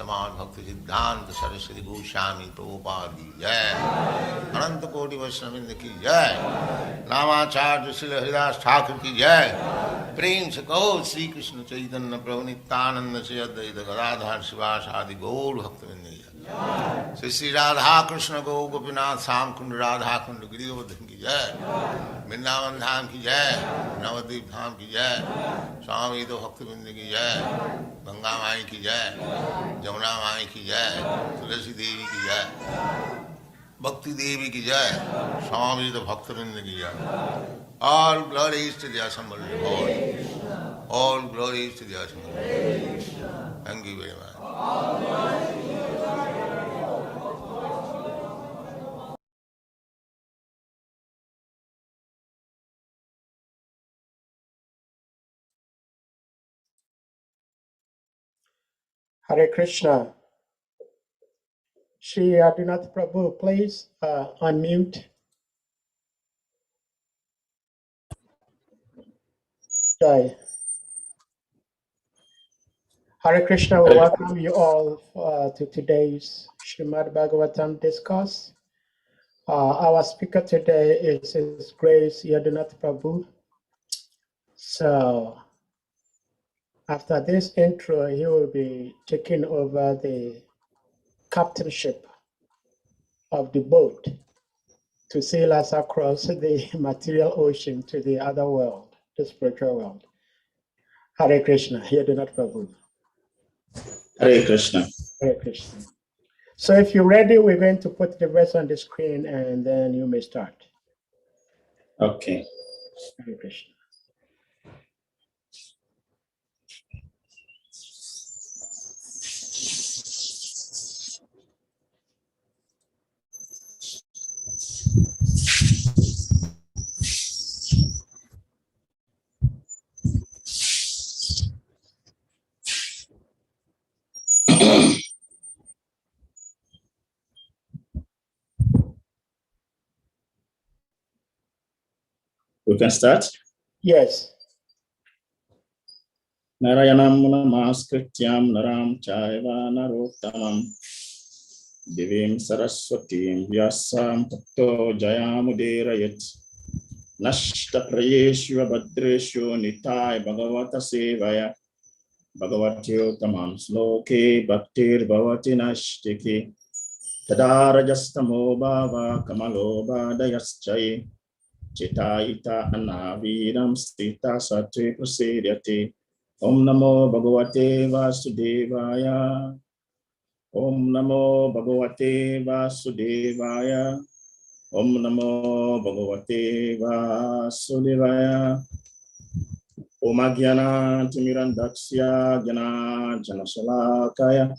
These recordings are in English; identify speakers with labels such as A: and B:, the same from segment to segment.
A: Praman Bhakti Siddhanta Saraswati Goswami Prabhupada ki jai, Ananta Koti Vaishnavrinda ki jai, Namacharya Srila Haridas Thakur ki jai, Prem se kaho Sri Krishna Chaitanya Prabhu Nityananda Sri Advaita Gadadhar Sivas Adi Gaur Bhaktivinoda ki jai, Sri Radha Krishna Gaur Gopinath Sam Kund Radha Kund Giridhavan ki jai, Vrindavan Dham ki jai, Navadvip Dham ki jai, Swami Ito Bhaktivinoda ki jai, Ganga Mai ki jai, Jamuna Mai ki jai, Tulasi Devi ki jai, Bhakti Devi ki jai, Swami Ito Bhaktivinoda ki jai. All glories to the assembled Lord. All glories to the assembled Lord. Thank you very much.
B: Hare Krishna. Shri YADHUNATH Prabhu, please unmute. Jai. Hare Krishna, we welcome you all to today's Srimad Bhagavatam discourse. Our speaker today is His Grace YADHUNATH Prabhu. So after this intro, he will be taking over the captainship of the boat to sail us across the material ocean to the other world, the spiritual world. Hare Krishna, YADHUNATH Prabhu.
C: Hare Krishna.
B: Hare Krishna. So if you're ready, we're going to put the verse on the screen and then you may start.
C: Okay.
B: Hare Krishna.
C: We can start?
B: Yes.
C: Narayanam Namaskrityam Naram Chaiva Narottamam Divim Saraswatim Vyasam Tato Jayamudirayat Nashta Prayeshwa Badreshu Nitai Bhagavata Sevaya Bhagavatyo Tamam Sloke Bhaktir Bhavati Nashtiki Tadarajastamo Bhava Kamalo Bhadayaschaye Chitaita Anaviram Stita Satve Prasedyate Om Namo Bhagavate Vasudevaya Om Namo Bhagavate Vasudevaya Om Namo Bhagavate Vasudevaya Om Agyana Timirandaksya Jana Janasalakaya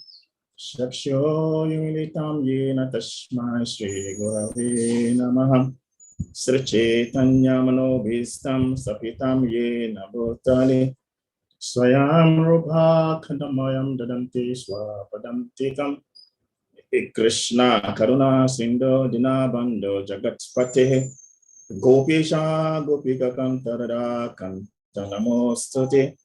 C: Shaksho Yumilitam Yena Tashmai Shri Gurave Namaha Sri Chaitanya Manobhistam Sapitam Yena Bhutale Swayam Rubha Khandamayam Dadanti Swapadantikam Krishna Karuna Sindho Dinabando Jagatspate Gopisha Gopika Kantarada Kantanamostute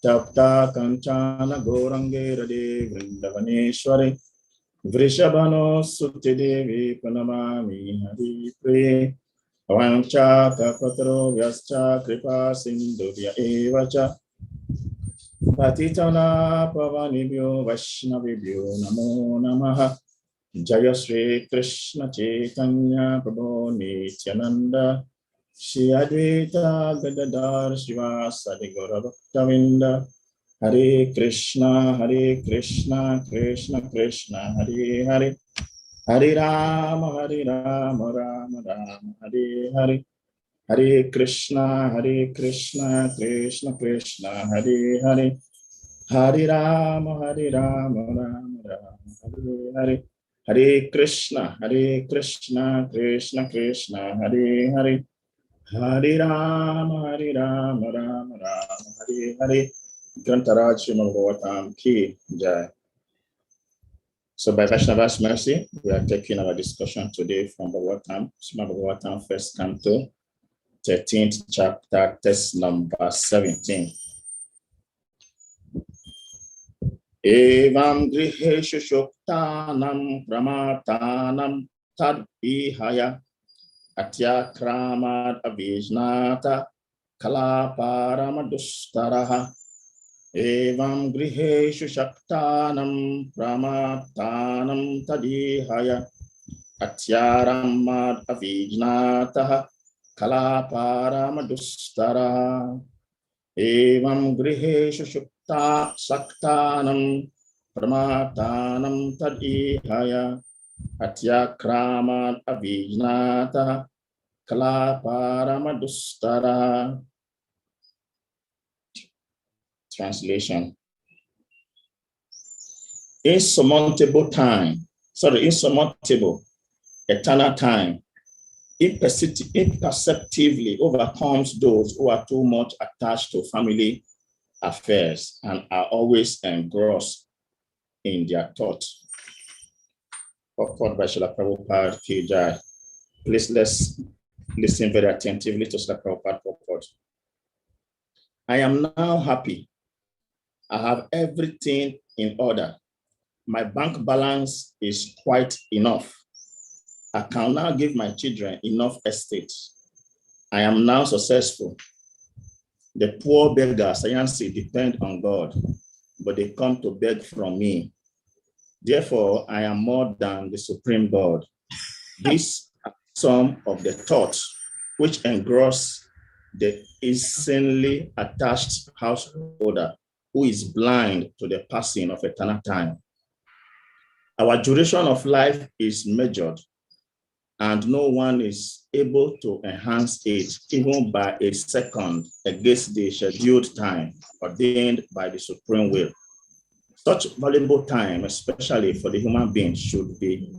C: Tapta Kanchana Gorange Rade Vrindavaneshwari Vrishabhano Sutti Devi Pranamami Hari Pre Avancha Kapatro Vyascha Kripa Sindhuvya Evacha Patitana Pavanibhyo Vaishnavibhyo Namo Namaha Jaya Sri Krishna Chaitanya Prabhu Nityananda Shri Advaita Gadadhar Srivasadi Gaura Bhaktavinda Hare Krishna Krishna Krishna Hare Hare Hare Rama Rama Rama Hare Hare Hare Krishna Krishna Krishna Hare Hare Hare Rama Rama Rama Hare Hare Hare Krishna Krishna Krishna Hare Hare Hare Rama Rama Hare Hare Grantaraj Srimad Bhagavatam Ki Jai. So by Vaishnava's mercy, we are taking our discussion today from Bhagavatam, Srimad Bhagavatam, first canto, 13th chapter, text number 17. Evam griheshu shoktanam pramatanam tadvihaya atyakramad avijnata kalaparamadustaraha. Evam griheshu shaktanam pramatanam tadvihaya atyaramad avijnata kalaparamadustaraha. Evam griheshu shukta saktanam pramatanam tadihaya atyakramat avijnata kalaparamadustara. Translation. Insurmountable, eternal time imperceptibly overcomes those who are too much attached to family affairs and are always engrossed in their thoughts. Purport by Srila Prabhupada Ki Jai. Please let's listen very attentively to Srila Prabhupada purport. I am now happy. I have everything in order. My bank balance is quite enough. I can now give my children enough estate. I am now successful. The poor beggars, I say, depend on God, but they come to beg from me. Therefore, I am more than the supreme God. These are some of the thoughts which engross the insanely attached householder who is blind to the passing of eternal time. Our duration of life is measured, and no one is able to enhance it even by a second against the scheduled time ordained by the supreme will. Such valuable time, especially for the human being, should be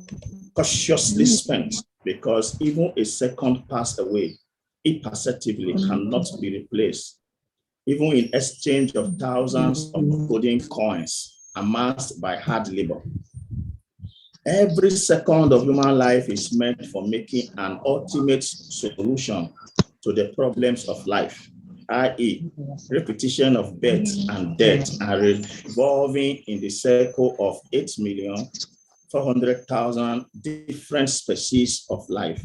C: cautiously spent, because even a second passed away imperceptibly cannot be replaced, even in exchange of thousands of golden coins amassed by hard labor. Every second of human life is meant for making an ultimate solution to the problems of life, i.e., repetition of birth and death, and revolving in the circle of 8,400,000 different species of life.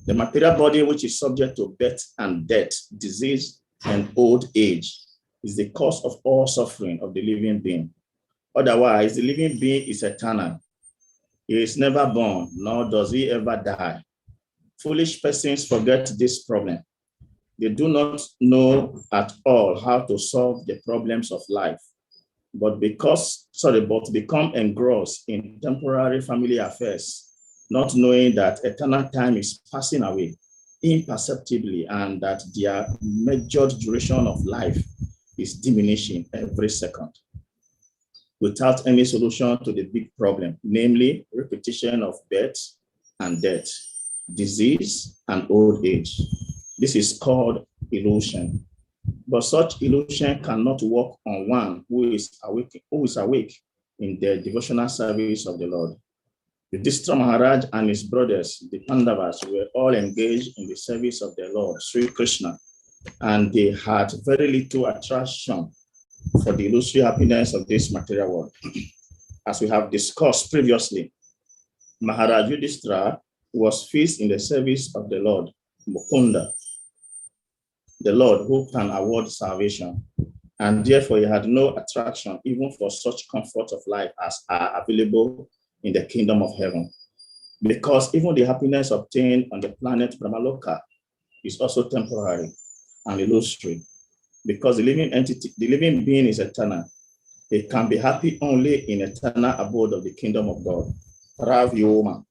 C: The material body, which is subject to birth and death, disease, and old age, is the cause of all suffering of the living being. Otherwise, the living being is eternal. He is never born, nor does he ever die. Foolish persons forget this problem. They do not know at all how to solve the problems of life, but become engrossed in temporary family affairs, not knowing that eternal time is passing away imperceptibly and that their measured duration of life is diminishing every second, without any solution to the big problem, namely repetition of birth and death, disease and old age. This is called illusion. But such illusion cannot work on one who is awake in the devotional service of the Lord. Yudhishthira Maharaj and his brothers, the Pandavas, were all engaged in the service of the Lord, Sri Krishna, and they had very little attraction for the illusory happiness of this material world. As we have discussed previously, Maharaj Yudhishthira was fixed in the service of the Lord, Mukunda, the Lord who can award salvation, and therefore he had no attraction even for such comforts of life as are available in the kingdom of heaven, because even the happiness obtained on the planet Brahmaloka is also temporary and illusory, because the living being is eternal. It can be happy only in eternal abode of the kingdom of God, PRABHU,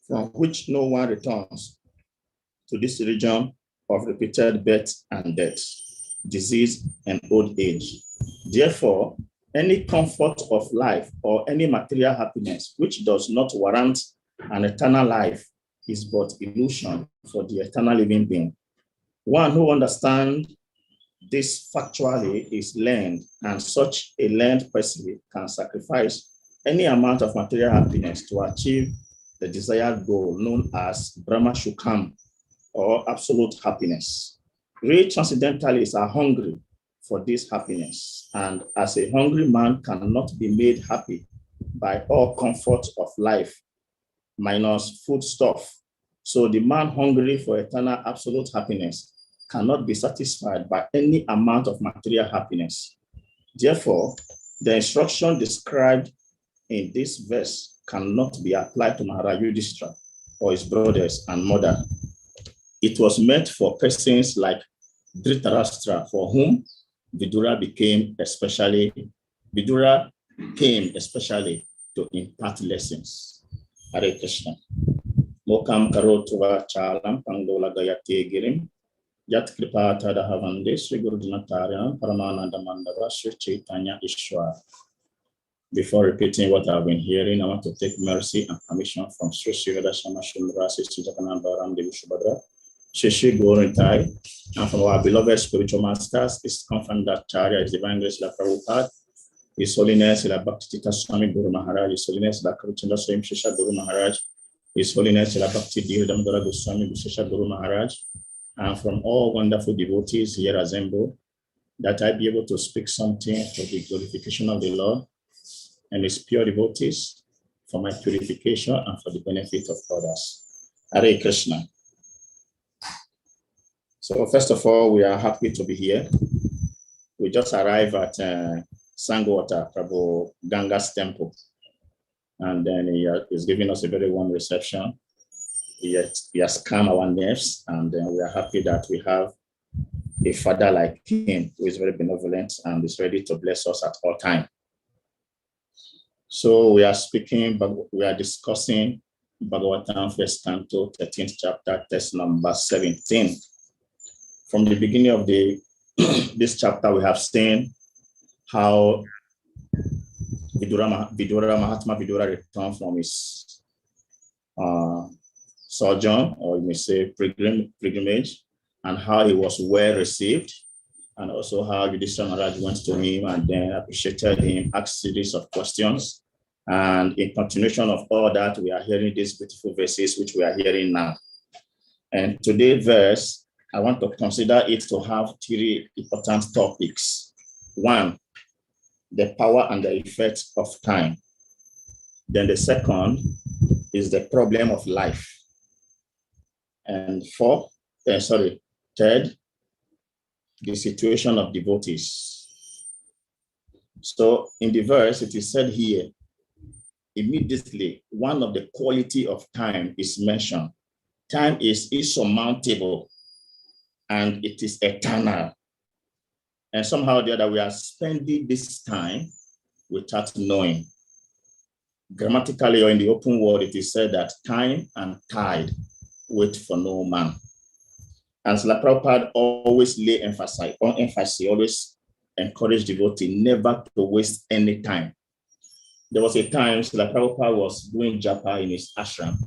C: from which no one returns to this region of repeated birth and death, disease and old age. Therefore, any comfort of life or any material happiness which does not warrant an eternal life is but illusion for the eternal living being. One who understands this factually is learned, and such a learned person can sacrifice any amount of material happiness to achieve the desired goal known as Brahma Shukam, or absolute happiness. Real transcendentalists are hungry for this happiness. And as a hungry man cannot be made happy by all comfort of life minus foodstuff, so the man hungry for eternal absolute happiness cannot be satisfied by any amount of material happiness. Therefore, the instruction described in this verse cannot be applied to Maharaj Yudhishthira or his brothers and mother. It was meant for persons like Dhritarashtra, for whom Vidura came especially to impart lessons. Hare Krishna. Mokam karotuva chalam pangola gayate girim yat kripata dahavande Sri Guru Dinatariam Paramananda Mandava Sri Chaitanya Ishwar. Before repeating what I've been hearing, I want to take mercy and permission from Sri Sri Radha Shama Sri Jagannath Ram Devi Subhadra, Sri Gorintai, and from our beloved spiritual masters, it's confirmed that Charya is Divine Grace La Prabhupada, His Holiness La Bhakti Tita Swami Guru Maharaj, His Holiness La Karuchandra Swami Shisha Guru Maharaj, His Holiness La Bhakti Dhir Damodara Goswami Shisha Guru Maharaj, and from all wonderful devotees here assembled, that I be able to speak something for the glorification of the Lord and His pure devotees, for my purification and for the benefit of others. Hare Krishna. So first of all, we are happy to be here. We just arrived at Sangwater, Prabhu Ganga's temple. And then he is giving us a very warm reception. He has calmed our nerves, and we are happy that we have a father like him who is very benevolent and is ready to bless us at all times. So we are discussing Bhagavatam, first canto, 13th chapter, text number 17. From the beginning of this chapter, we have seen how Mahatma Vidura returned from his sojourn, or you may say pilgrimage, and how he was well received, and also how Yudhishthira Maharaj went to him and then appreciated him, asked a series of questions. And in continuation of all that, we are hearing these beautiful verses, which we are hearing now. And today's verse, I want to consider it to have three important topics. One, the power and the effect of time. Then the second is the problem of life. And third, the situation of devotees. So in the verse, it is said here, immediately, one of the quality of time is mentioned. Time is insurmountable and it is eternal. And somehow or the other, we are spending this time without knowing. Grammatically or in the open word, it is said that time and tide wait for no man. And Srila Prabhupada always lay emphasis, always encourage devotee never to waste any time. There was a time Srila Prabhupada was doing japa in his ashram,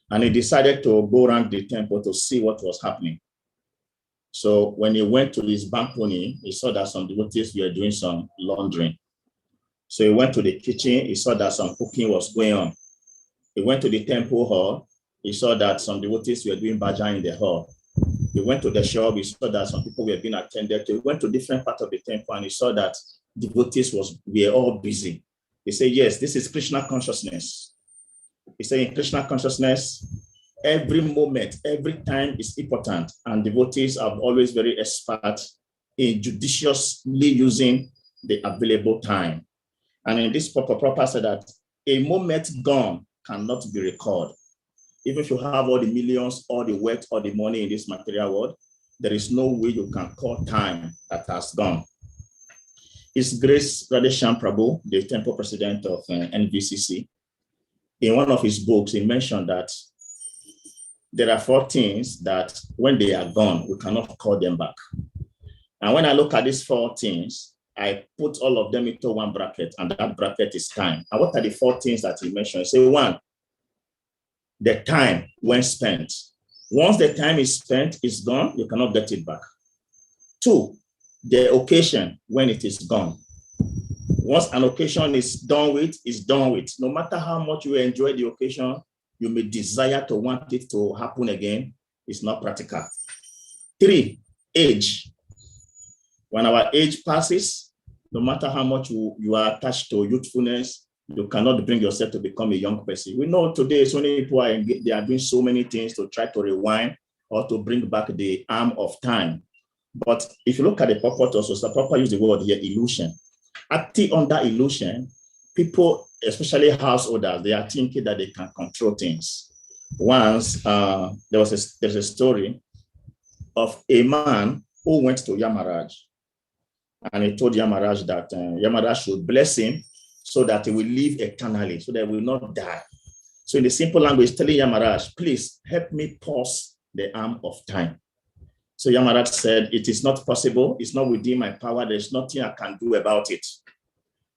C: and he decided to go around the temple to see what was happening. So when he went to his balcony, he saw that some devotees were doing some laundering. So he went to the kitchen, he saw that some cooking was going on. He went to the temple hall, he saw that some devotees were doing bhajan in the hall. He went to the shop, he saw that some people were being attended to. He went to different parts of the temple and he saw that devotees were all busy. He said, yes, this is Krishna consciousness. He said in Krishna consciousness, every moment, every time is important, and devotees are always very expert in judiciously using the available time. And in this Prabhupada said that a moment gone cannot be recorded. Even if you have all the millions, all the wealth, all the money in this material world, there is no way you can call time that has gone. His Grace Radheshyam Prabhu, the temple president of NVCC, in one of his books, he mentioned that there are 4 things that when they are gone, we cannot call them back. And when I look at these 4 things, I put all of them into one bracket, and that bracket is time. And what are the 4 things that he mentioned? He said, 1, the time when spent. Once the time is spent, it's gone, you cannot get it back. 2, the occasion when it is gone. Once an occasion is done with, it's done with. No matter how much you enjoy the occasion, you may desire to want it to happen again. It's not practical. 3, age. When our age passes, no matter how much you are attached to youthfulness, you cannot bring yourself to become a young person. We know today so many people they are doing so many things to try to rewind or to bring back the arm of time. But if you look at the purport also, the purport use the word here, illusion. Acting under illusion, people, especially householders, they are thinking that they can control things. Once there's a story of a man who went to Yamaraj, and he told Yamaraj that Yamaraj should bless him so that he will live eternally, so that he will not die. So in the simple language, telling Yamaraj, please help me pause the arm of time. So Yamaraj said, it is not possible. It's not within my power. There's nothing I can do about it.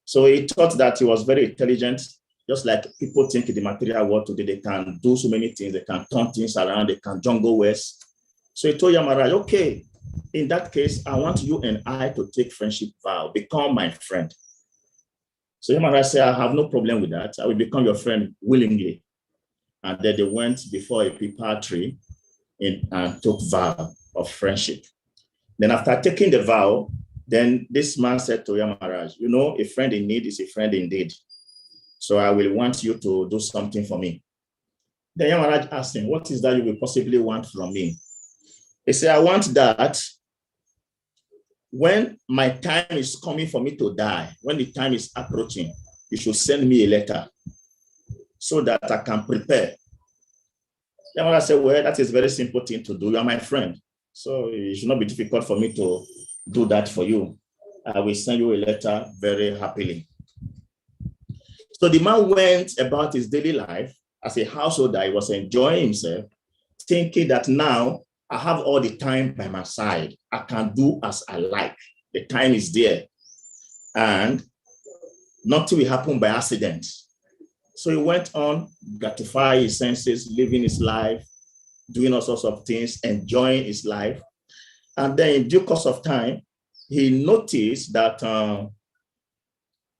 C: So he thought that he was very intelligent, just like people think in the material world today, they can do so many things. They can turn things around. They can jungle west. So he told Yamaraj, okay, in that case, I want you and I to take friendship vow, become my friend. So Yamaraj said, I have no problem with that. I will become your friend willingly. And then they went before a peepal tree and took vow of friendship. Then after taking the vow, then this man said to Yamaraj, you know, a friend in need is a friend indeed. So I will want you to do something for me. Then Yamaraj asked him, what is that you will possibly want from me? He said, I want that when my time is coming for me to die, when the time is approaching, you should send me a letter so that I can prepare. Yamaraj said, well, that is a very simple thing to do. You are my friend. So it should not be difficult for me to do that for you. I will send you a letter very happily. So the man went about his daily life as a householder. He was enjoying himself, thinking that now I have all the time by my side. I can do as I like. The time is there. And nothing will happen by accident. So he went on, gratifying his senses, living his life, doing all sorts of things, enjoying his life. And then in due course of time, he noticed that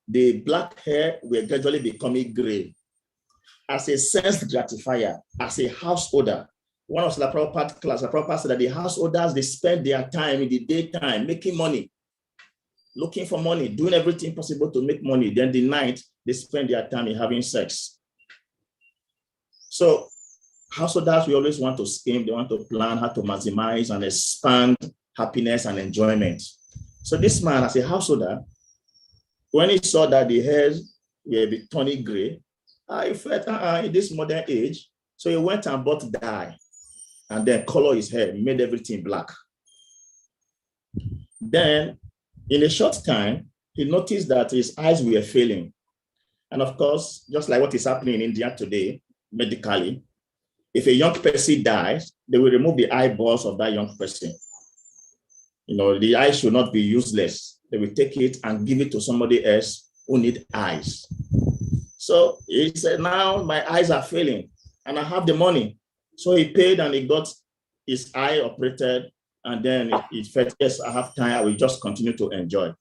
C: the black hair were gradually becoming gray. As a sense gratifier, as a householder, one of the Prabhupada class, the Prabhupada said that the householders, they spend their time in the daytime making money, looking for money, doing everything possible to make money. Then the night, they spend their time in having sex. So householders, we always want to scheme, they want to plan how to maximize and expand happiness and enjoyment. So this man, as a householder, when he saw that the hairs were turning gray, he felt in this modern age, so he went and bought dye and then colored his hair, made everything black. Then in a short time, he noticed that his eyes were failing. And of course, just like what is happening in India today, medically, if a young person dies, they will remove the eyeballs of that young person. You know, the eye should not be useless. They will take it and give it to somebody else who need eyes. So he said, now my eyes are failing and I have the money. So he paid and he got his eye operated. And then it felt, yes, I have time. I will just continue to enjoy.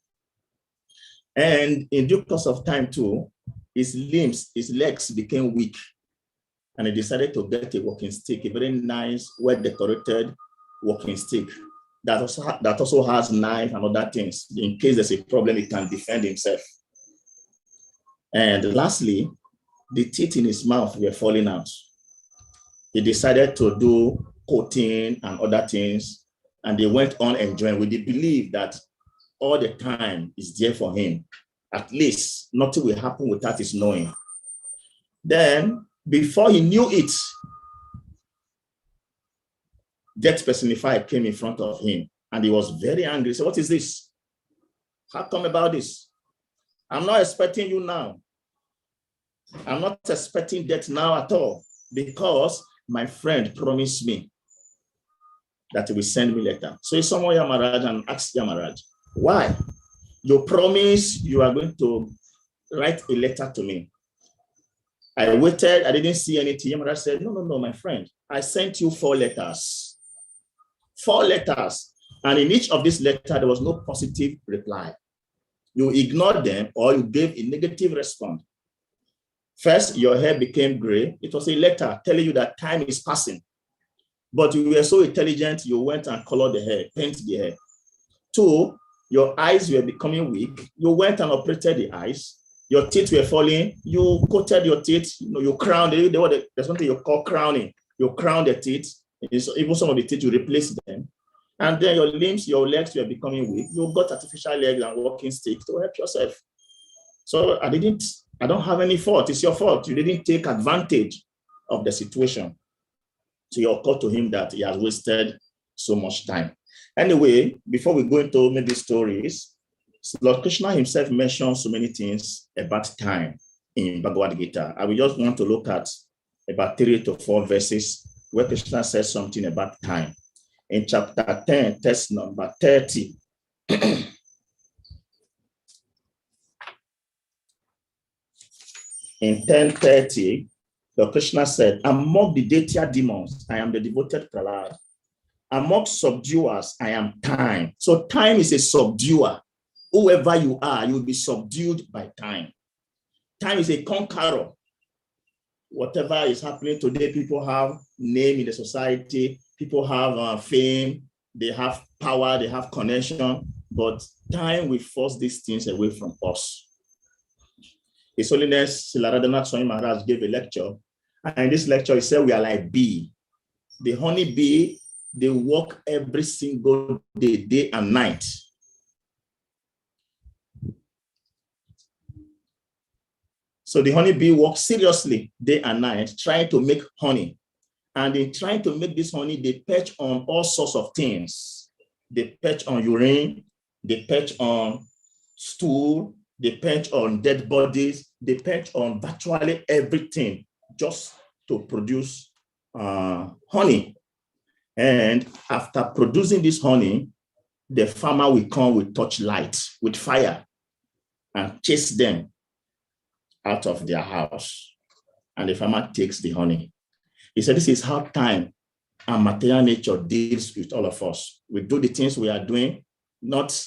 C: And in due course of time too, his limbs, his legs became weak. And he decided to get a walking stick, a very nice, well-decorated walking stick that also has knife and other things. In case there's a problem, he can defend himself. And lastly, the teeth in his mouth were falling out. He decided to do coating and other things, and they went on enjoying with the belief that all the time is there for him. At least nothing will happen without his knowing. Then, before he knew it, death personified came in front of him, and he was very angry. He said, what is this? How come about this? I'm not expecting you now. I'm not expecting death now at all, because my friend promised me that he will send me a letter. So he summoned Yamaraj and asked Yamaraj, why? You promised you are going to write a letter to me. I waited, I didn't see anything. Yamaraj said, no, my friend, I sent you 4 letters. 4 letters. And in each of these letters, there was no positive reply. You ignored them or you gave a negative response. First, your hair became gray. It was a letter telling you that time is passing. But you were so intelligent, you went and colored the hair, painted the hair. 2, Your eyes were becoming weak. You went and operated the eyes. Your teeth were falling. You coated your teeth. You crowned it. There's something you call crowning. You crown the teeth. Even some of the teeth, you replace them. And then your limbs, your legs were becoming weak. You got artificial legs and walking stick to help yourself. So I don't have any fault. It's your fault. You didn't take advantage of the situation. So you occurred to him that he has wasted so much time. Anyway, before we go into maybe stories, Lord Krishna himself mentioned so many things about time in Bhagavad Gita. I will just want to look at about 3 to 4 verses where Krishna says something about time. In chapter 10, text number 30. In 10:30, Lord Krishna said, among the Daitya demons, I am the devoted Prahlad. Among subduers, I am time. So time is a subduer. Whoever you are, you will be subdued by time. Time is a conqueror. Whatever is happening today, people have name in the society, people have fame, they have power, they have connection, but time will force these things away from us. His Holiness Srila Radhanath Swami Maharaj gave a lecture, and in this lecture he said we are like bee. The honey bee, they work every single day, day and night. So the honeybee works seriously day and night, trying to make honey. And in trying to make this honey, they perch on all sorts of things. They perch on urine, they perch on stool, they perch on dead bodies, they perch on virtually everything just to produce honey. And after producing this honey, the farmer will come with torchlight, with fire, and chase them out of their house. And the farmer takes the honey. He said, this is how time and material nature deals with all of us. We do the things we are doing, not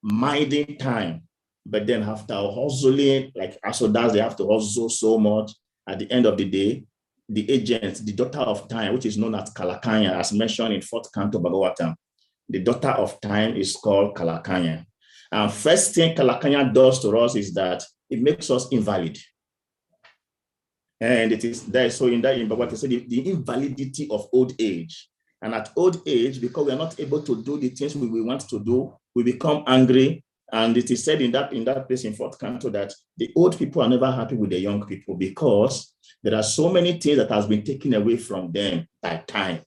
C: minding time, but then after hustling, like Asodas, they have to hustle so much. At the end of the day, the agent, the daughter of time, which is known as Kalakanya, as mentioned in 4th Canto Bhagavatam, the daughter of time is called Kalakanya. And first thing Kalakanya does to us is that it makes us invalid. And it is there. So in Bhagavad Gita, the invalidity of old age. And at old age, because we are not able to do the things we want to do, we become angry. And it is said in that place in 4th Canto that the old people are never happy with the young people because there are so many things that has been taken away from them by time.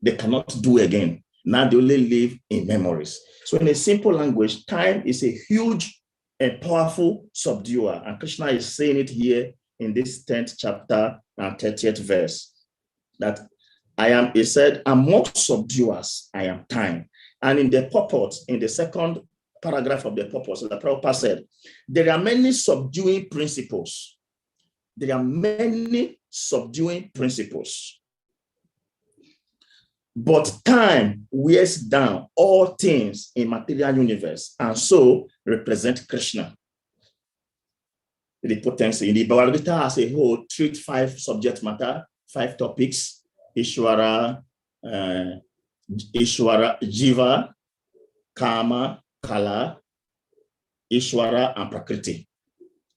C: They cannot do again. Now they only live in memories. So in a simple language, time is a huge and powerful subduer. And Krishna is saying it here in this 10th chapter and 30th verse. That he said, among subduers, I am time. And in the purport, in the second paragraph of the purpose, the Prabhupada said, there are many subduing principles. There are many subduing principles. But time wears down all things in material universe and so represent Krishna. The potency in the Bhagavad Gita as a whole treat 5 subject matter, 5 topics: Ishwara, Jiva, Karma, Kala, Ishwara, and Prakriti.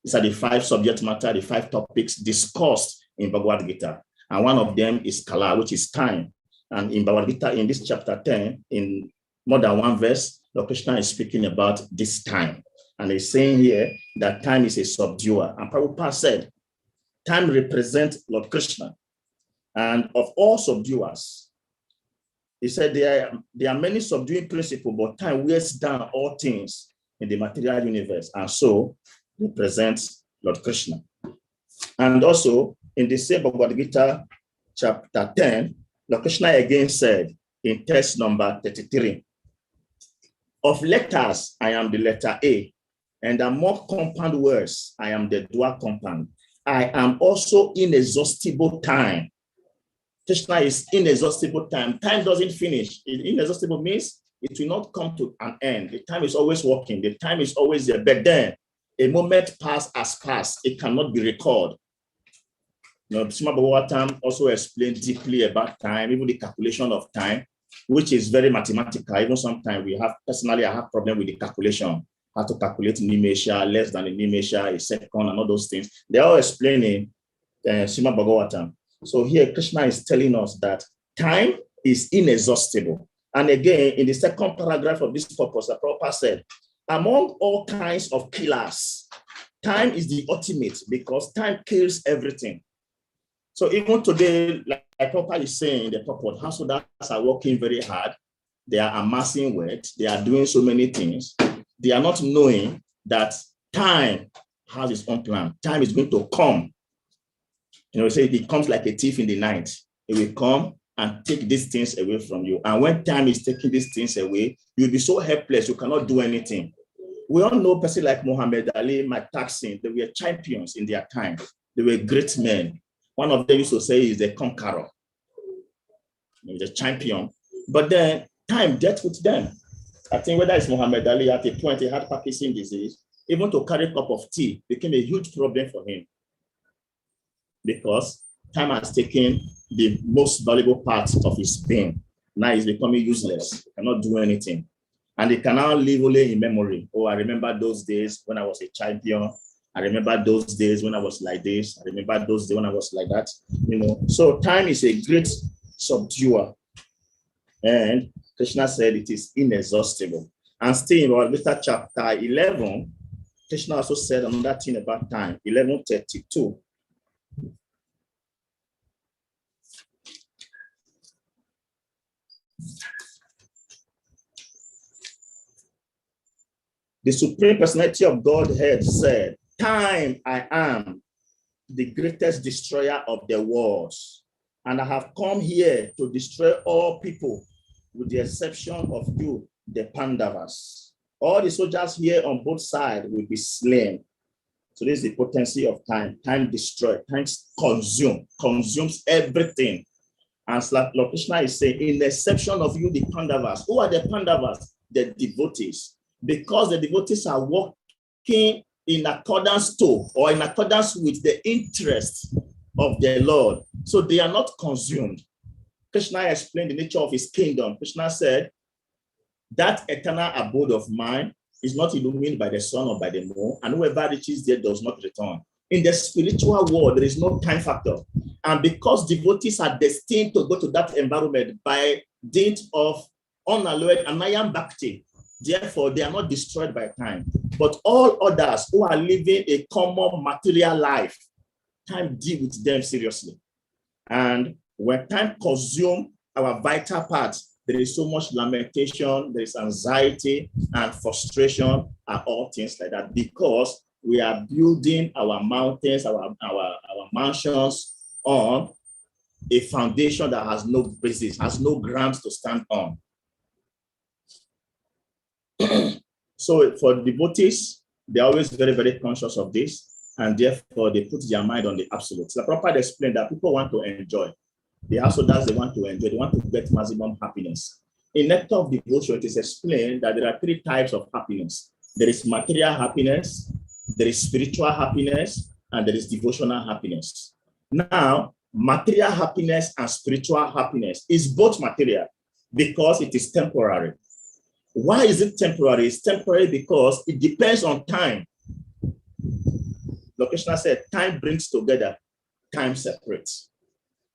C: These are the 5 subject matter, the 5 topics discussed in Bhagavad Gita. And one of them is Kala, which is time. And in Bhagavad Gita, in this chapter 10, in more than 1 verse, Lord Krishna is speaking about this time. And he's saying here that time is a subduer. And Prabhupada said, time represents Lord Krishna. And of all subduers, he said there are many subduing principles, but time wears down all things in the material universe, and so represents Lord Krishna. And also, in the same Bhagavad Gita, chapter 10, Lord Krishna again said in text number 33, of letters, I am the letter A, and among compound words, I am the dual compound. I am also inexhaustible time. Krishna is inexhaustible time. Time doesn't finish. Inexhaustible means it will not come to an end. The time is always working. The time is always there. But then a moment passed as passed. It cannot be recorded. Srimad Bhagavatam also explained deeply about time, even the calculation of time. which is very mathematical. Even sometimes personally, I have problem with the calculation, how to calculate nimesha, less than a nimesha, a second, and all those things. They're all explaining Srimad Bhagavatam. So here Krishna is telling us that time is inexhaustible. And again, in the second paragraph of this purpose, the Prabhupada said, among all kinds of killers, time is the ultimate because time kills everything. So even today, like Prabhupada is saying, the purport, householders are working very hard. They are amassing wealth. They are doing so many things. They are not knowing that time has its own plan. Time is going to come. You know, say it comes like a thief in the night. It will come and take these things away from you. And when time is taking these things away, you'll be so helpless, you cannot do anything. We all know people like Muhammad Ali, Mike Tyson, they were champions in their time. They were great men. One of them used to say he's a conqueror. He was a champion. But then time dealt with them. I think whether it's Muhammad Ali, at a point he had Parkinson's disease, even to carry a cup of tea became a huge problem for him. Because time has taken the most valuable part of his being. Now he's becoming useless. He cannot do anything. And he can now live only in memory. Oh, I remember those days when I was a champion. I remember those days when I was like this. I remember those days when I was like that. You know, so time is a great subduer. And Krishna said it is inexhaustible. And still in Regulative Chapter 11, Krishna also said another thing about time, 11:32. The Supreme Personality of Godhead said, time I am the greatest destroyer of the worlds, and I have come here to destroy all people with the exception of you, the Pandavas. All the soldiers here on both sides will be slain. So this is the potency of time. Time destroys, time consumes everything. And Lord Krishna is saying, in the exception of you, the Pandavas. Who are the Pandavas? The devotees. Because the devotees are working in accordance to or in accordance with the interest of the Lord. So they are not consumed. Krishna explained the nature of his kingdom. Krishna said, that eternal abode of mine is not illumined by the sun or by the moon, and whoever reaches there does not return. In the spiritual world, there is no time factor. And because devotees are destined to go to that environment by dint of unalloyed Anayam Bhakti, therefore, they are not destroyed by time. But all others who are living a common material life, time deals with them seriously. And when time consumes our vital parts, there is so much lamentation, there is anxiety and frustration and all things like that, because we are building our mountains, our mansions on a foundation that has no basis, has no grounds to stand on. So for devotees, they're always very, very conscious of this, and therefore they put their mind on the absolute. So the Prabhupada explained that people want to enjoy. They also does they want to enjoy, they want to get maximum happiness. In Nectar of Devotion, it is explained that there are three types of happiness. There is material happiness, there is spiritual happiness, and there is devotional happiness. Now, material happiness and spiritual happiness is both material because it is temporary. Why is it temporary? It's temporary because it depends on time. Lord Krishna said, time brings together, time separates.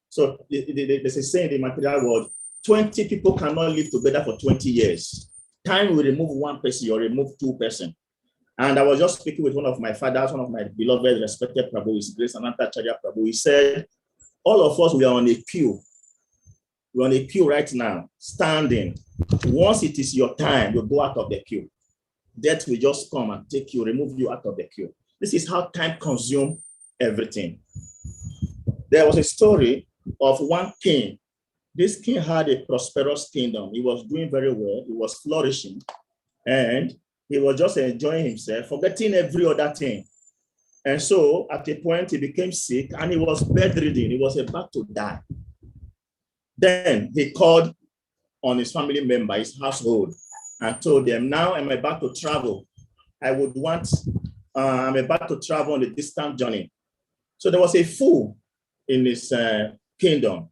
C: So there's a saying in the material world, 20 people cannot live together for 20 years. Time will remove one person or remove two persons. And I was just speaking with one of my fathers, one of my beloved, respected PRABHU, His Grace Ananta Acharya PRABHU. He said, all of us, we are on a queue. We're on a queue right now, standing. Once it is your time, you go out of the queue. Death will just come and take you, remove you out of the queue. This is how time consumes everything. There was a story of one king. This king had a prosperous kingdom. He was doing very well. He was flourishing. And he was just enjoying himself, forgetting every other thing. And so at a point, he became sick and he was bedridden. He was about to die. Then he called on his family member, his household, and told them, now I'm about to travel. I'm about to travel on a distant journey. So there was a fool in his kingdom.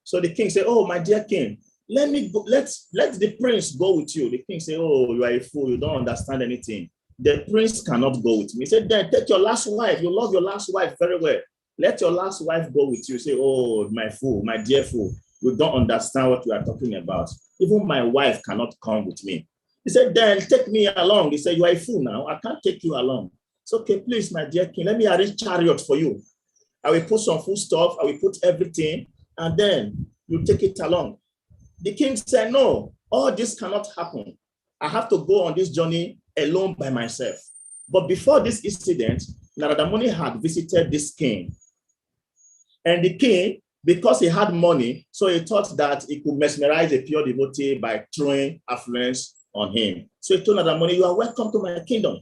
C: So the king said, oh, my dear king, let me go, let the prince go with you. The king said, oh, you are a fool, you don't understand anything. The prince cannot go with me. He said, then take your last wife. You love your last wife very well. Let your last wife go with you. Say, oh, my fool, my dear fool, you don't understand what you are talking about. Even my wife cannot come with me. He said, then take me along. He said, you are a fool now. I can't take you along. It's okay, please, my dear king, let me arrange chariot for you. I will put some food stuff, I will put everything, and then you take it along. The king said, no, all this cannot happen. I have to go on this journey alone by myself. But before this incident, Narada Muni had visited this king. And the king, because he had money, so he thought that he could mesmerize a pure devotee by throwing affluence on him. So he told Narada Muni, you are welcome to my kingdom.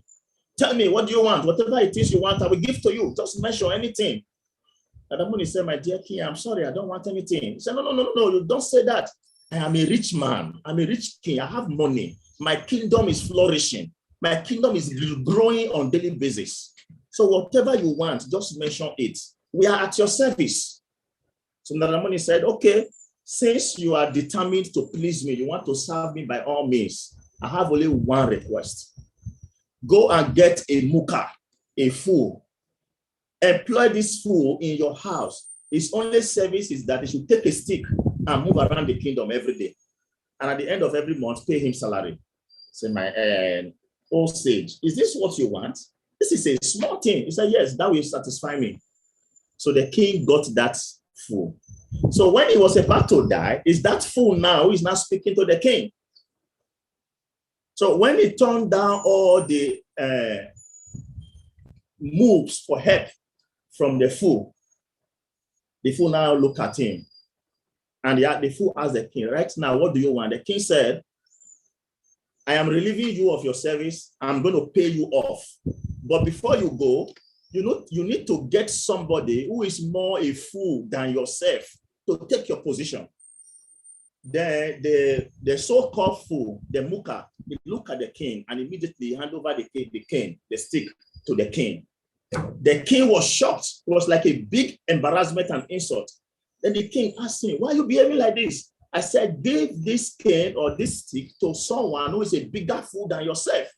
C: Tell me, what do you want? Whatever it is you want, I will give to you. Just mention anything. Narada Muni said, my dear king, I'm sorry, I don't want anything. He said, no, you don't say that. I am a rich man. I'm a rich king. I have money. My kingdom is flourishing. My kingdom is growing on a daily basis. So whatever you want, just mention it. We are at your service. So Narada Muni said, okay, since you are determined to please me, you want to serve me by all means, I have only one request. Go and get a muka, a fool. Employ this fool in your house. His only service is that he should take a stick and move around the kingdom every day. And at the end of every month, pay him salary. Say, my old sage, is this what you want? This is a small thing. He said, yes, that will satisfy me. So the king got that fool. So when he was about to die, is that fool now who is now speaking to the king? So when he turned down all the moves for help from the fool now looked at him. And the fool asked the king, right now, what do you want? The king said, I am relieving you of your service. I'm going to pay you off. But before you go, you need to get somebody who is more a fool than yourself to take your position. The so-called fool, the muka, he looked at the king and immediately hand over the stick to the king. The king was shocked. It was like a big embarrassment and insult. Then the king asked him, why are you behaving like this? I said, give this cane or this stick to someone who is a bigger fool than yourself.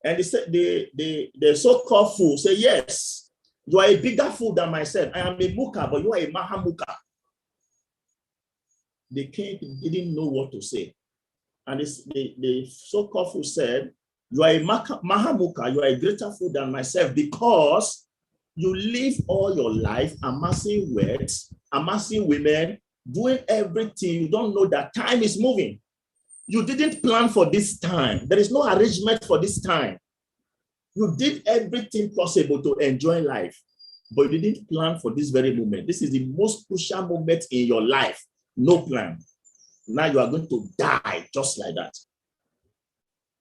C: And he said, the so-called fool said, yes, you are a bigger fool than myself. I am a muka, but you are a mahamuka. The king didn't know what to say. And the so-called fool said, you are a mahamuka, you are a greater fool than myself because you live all your life amassing wealth, amassing women, doing everything. You don't know that time is moving. You didn't plan for this time. There is no arrangement for this time. You did everything possible to enjoy life, but you didn't plan for this very moment. This is the most crucial moment in your life. No plan. Now you are going to die just like that.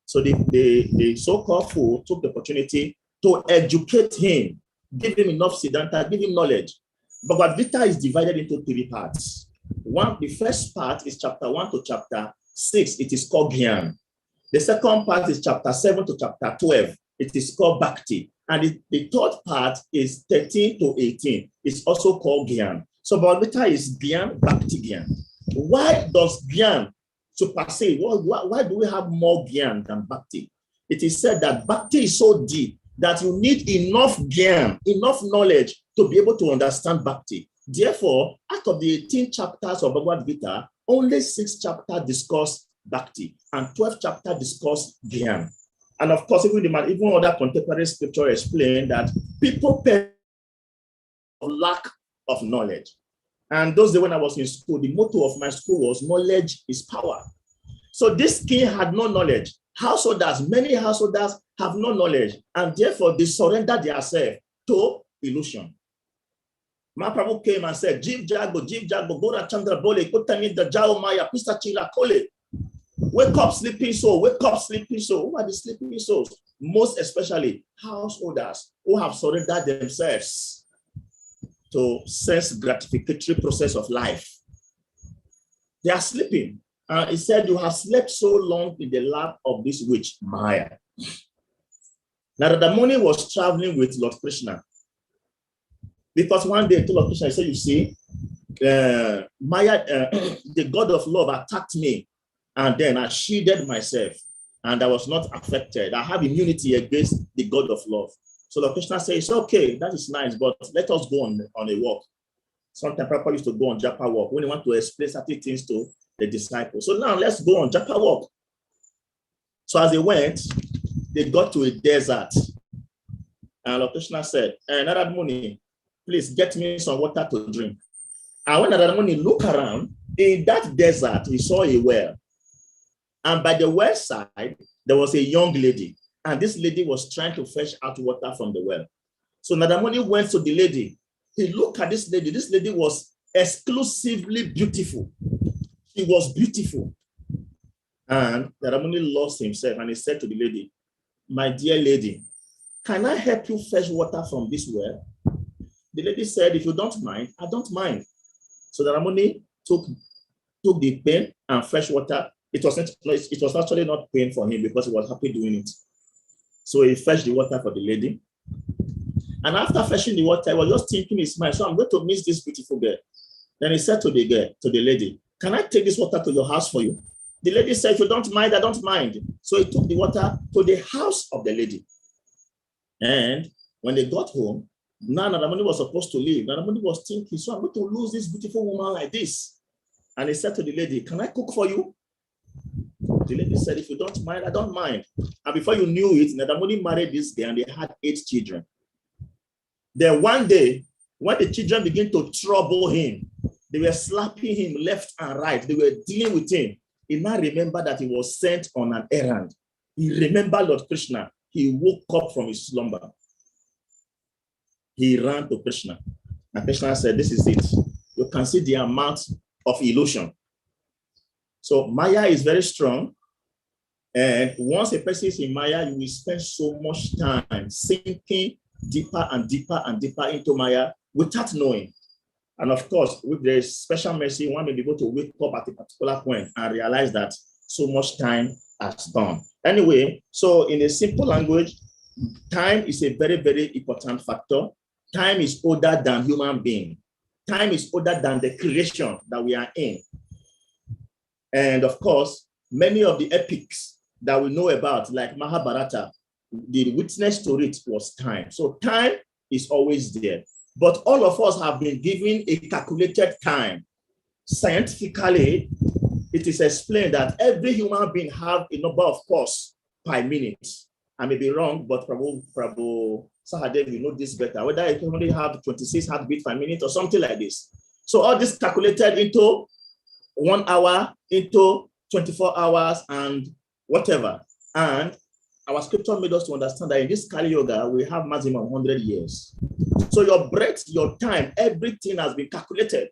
C: So the so-called fool took the opportunity to educate him, give him enough siddhanta, give him knowledge. Bhagavad Gita is divided into 3 parts. The first part is chapter 1 to chapter 6. It is called Gyan. The second part is chapter 7 to chapter 12. It is called Bhakti. And the third part is 13 to 18. It's also called Gyan. So Bhagavad Gita is Gyan, Bhakti Gyan. Why does Gyan supersede? Why do we have more Gyan than Bhakti? It is said that Bhakti is so deep that you need enough Gyan, enough knowledge to be able to understand Bhakti. Therefore, out of the 18 chapters of Bhagavad Gita, only 6 chapters discuss Bhakti and 12 chapters discuss Gyan. And of course, even other contemporary scripture explain that people perish for lack of knowledge. And those days when I was in school, the motto of my school was knowledge is power. So this king had no knowledge. Many householders have no knowledge, and therefore they surrender themselves to illusion. PRABHU came and said, Jiv Jago, Gora Chandra Bole, Kutani the Jao Maya, Pista Chila Kole. Wake up, sleeping soul, wake up, sleeping soul. Who are the sleeping souls? Most especially householders who have surrendered themselves to sense gratificatory process of life. They are sleeping. He said, you have slept so long in the lap of this witch, Maya. Narada Muni was traveling with Lord Krishna. Because one day he told Lord Krishna, he said, you see, Maya, the God of love attacked me, and then I shielded myself, and I was not affected. I have immunity against the God of love. So the Krishna says, okay, that is nice, but let us go on a walk. Sometimes Prabhupada used to go on Japa walk when he want to explain certain things to the disciples. So now let's go on Japa walk. So as they went, they got to a desert. And Lord Krishna said, Narada Muni, please get me some water to drink. And when Narada Muni looked around, in that desert, he saw a well. And by the well side, there was a young lady. And this lady was trying to fetch out water from the well. So Narada Muni went to the lady. He looked at this lady. This lady was exclusively beautiful. She was beautiful. And Narada Muni lost himself, and he said to the lady, my dear lady, can I help you fetch water from this well? The lady said, if you don't mind, I don't mind. So Narada Muni took the pain and fetched water. It was actually not pain for him because he was happy doing it. So he fetched the water for the lady. And after fetching the water, he was just thinking in his mind, so I'm going to miss this beautiful girl. Then he said to the girl, to the lady, can I take this water to your house for you? The lady said, if you don't mind, I don't mind. So he took the water to the house of the lady. And when they got home, now Narada Muni was supposed to leave. Narada Muni was thinking, so I'm going to lose this beautiful woman like this. And he said to the lady, can I cook for you? The lady said, if you don't mind, I don't mind. And before you knew it, Narada Muni married this girl, and they had 8 children. Then one day, when the children began to trouble him, they were slapping him left and right. They were dealing with him. He now remembered that he was sent on an errand. He remembered Lord Krishna. He woke up from his slumber. He ran to Krishna. And Krishna said, this is it. You can see the amount of illusion. So Maya is very strong. And once a person is in Maya, you will spend so much time sinking deeper and deeper and deeper into Maya without knowing. And of course, with the special mercy, one may be able to wake up at a particular point and realize that so much time has gone. Anyway, so in a simple language, time is a very, very important factor. Time is older than human being. Time is older than the creation that we are in. And of course, many of the epics that we know about, like Mahabharata, the witness to it was time. So time is always there. But all of us have been given a calculated time. Scientifically, it is explained that every human being has a number of pulses per minute. I may be wrong, but Prabhu Sahadev, you know this better, whether it can only have 26 heartbeats per minute or something like this. So all this calculated into 1 hour, into 24 hours and whatever. And our scripture made us to understand that in this Kali Yoga, we have maximum 100 years. So your breath, your time, everything has been calculated.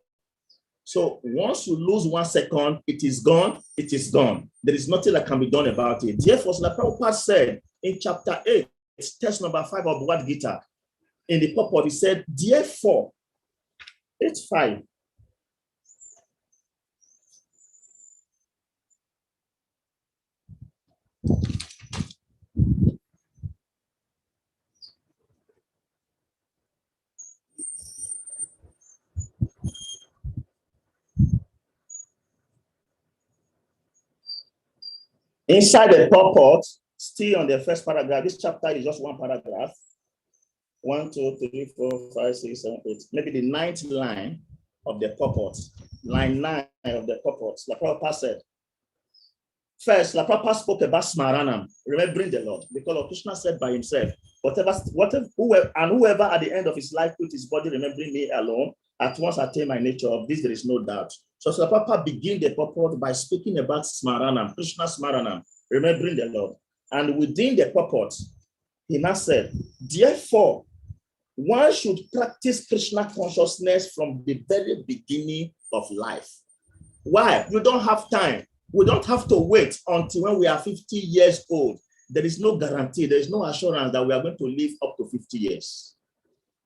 C: So once you lose 1 second, it is gone, it is gone. There is nothing that can be done about it. Therefore, Srila Prabhupada said in chapter 8, text number 5 of Bhagavad Gita, in the purport, he said, therefore, 8:5. Inside the purport, still on the first paragraph, this chapter is just one paragraph. 1, 2, 3, 4, 5, 6, 7, 8. Maybe the 9th line of the purport. Line 9 of the purport. La Prabhupada said, first, La Prabhupada spoke about Smaranam, remembering the Lord, because Lord Krishna said by himself, whoever at the end of his life put his body remembering me alone, at once attain my nature. Of this there is no doubt. So Srila Prabhupada began the purport by speaking about Smaranam, Krishna Smaranam, remembering the Lord. And within the purport, he now said, therefore, one should practice Krishna consciousness from the very beginning of life. Why? You don't have time. We don't have to wait until when we are 50 years old. There is no guarantee. There is no assurance that we are going to live up to 50 years.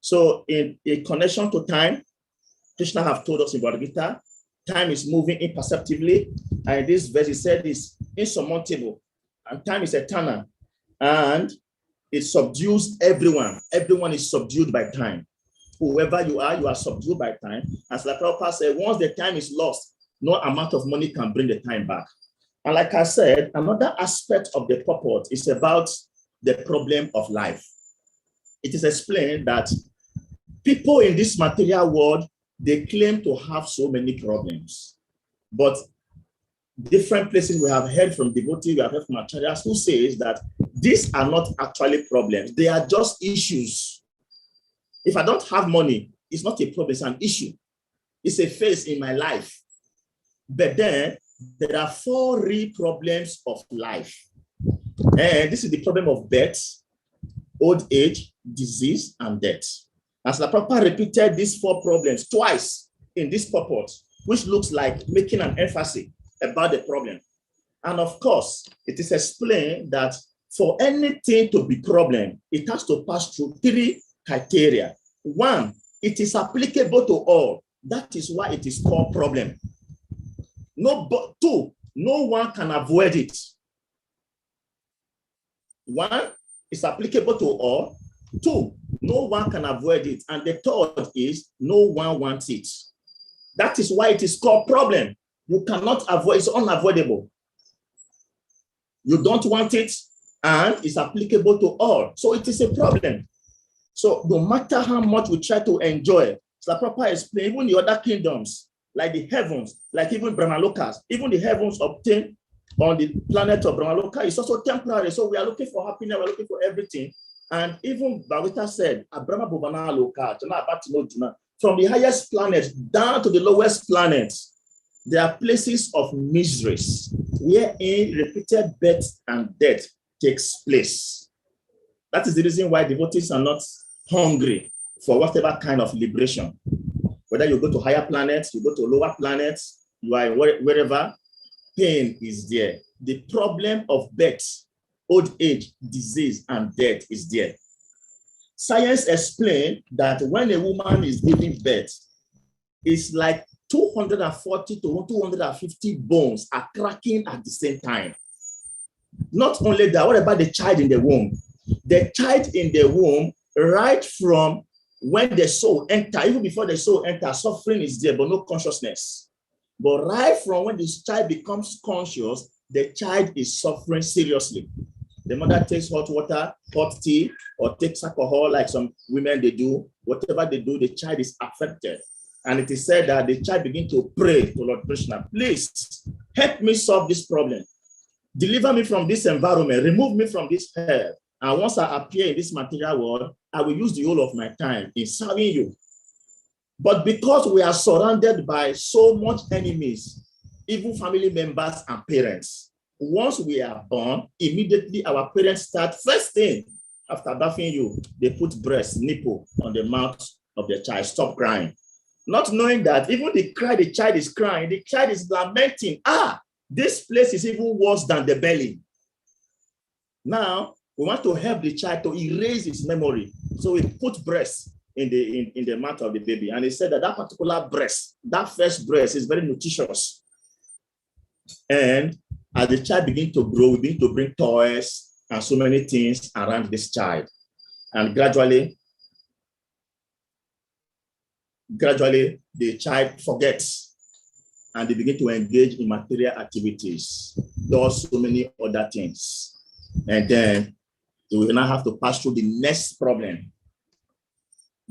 C: So in connection to time, Krishna have told us in Bhagavad Gita, time is moving imperceptibly. And this verse, he said, is insurmountable. And time is eternal. And it subdues everyone. Everyone is subdued by time. whoever you are subdued by time. As the Prabhupada said, once the time is lost, no amount of money can bring the time back. And like I said, another aspect of the purport is about the problem of life. It is explained that people in this material world, they claim to have so many problems. But different places we have heard from devotees, we have heard from acharyas who says that these are not actually problems. They are just issues. If I don't have money, it's not a problem, it's an issue. It's a phase in my life. But then there are 4 real problems of life. And this is the problem of birth, old age, disease, and death. As the Prabhupada repeated these 4 problems twice in this purport, which looks like making an emphasis about the problem. And of course, it is explained that for anything to be problem, it has to pass through 3 criteria. 1, it is applicable to all. That is why it is called problem. 2, no one can avoid it. 1, it's applicable to all. 2, no one can avoid it. And the 3rd is no one wants it. That is why it is called problem. You cannot avoid, it's unavoidable. You don't want it, and it's applicable to all. So it is a problem. So no matter how much we try to enjoy, so the Prabhupada explained, even the other kingdoms, like the heavens, like even Brahmalokas, even the heavens obtained on the planet of Brahmaloka is also temporary. So we are looking for happiness, we're looking for everything. And even Bhagavata said, from the highest planets down to the lowest planets, there are places of miseries wherein repeated birth and death takes place. That is the reason why devotees are not hungry for whatever kind of liberation. Whether you go to higher planets, you go to lower planets, you are wherever, pain is there. The problem of birth, old age, disease, and death is there. Science explained that when a woman is giving birth, it's like 240 to 250 bones are cracking at the same time. Not only that, what about the child in the womb? The child in the womb, right from when the soul enters, even before the soul enters, suffering is there, but no consciousness. But right from when this child becomes conscious, the child is suffering seriously. The mother takes hot water, hot tea, or takes alcohol like some women they do. Whatever they do, the child is affected. And it is said that the child begins to pray to Lord Krishna, please help me solve this problem. Deliver me from this environment, remove me from this hell. And once I appear in this material world, I will use the whole of my time in serving you. But because we are surrounded by so much enemies, even family members and parents, once we are born, immediately our parents start first thing after bathing you, they put breast, nipple on the mouth of the child, stop crying. Not knowing that even the cry the child is crying, the child is lamenting, this place is even worse than the belly. Now, we want to help the child to erase his memory. So we put breast in the mouth of the baby. And he said that that particular breast, that first breast is very nutritious. And as the child begins to grow, we begin to bring toys and so many things around this child. And gradually, the child forgets and they begin to engage in material activities, does so many other things. And then they will now have to pass through the next problem,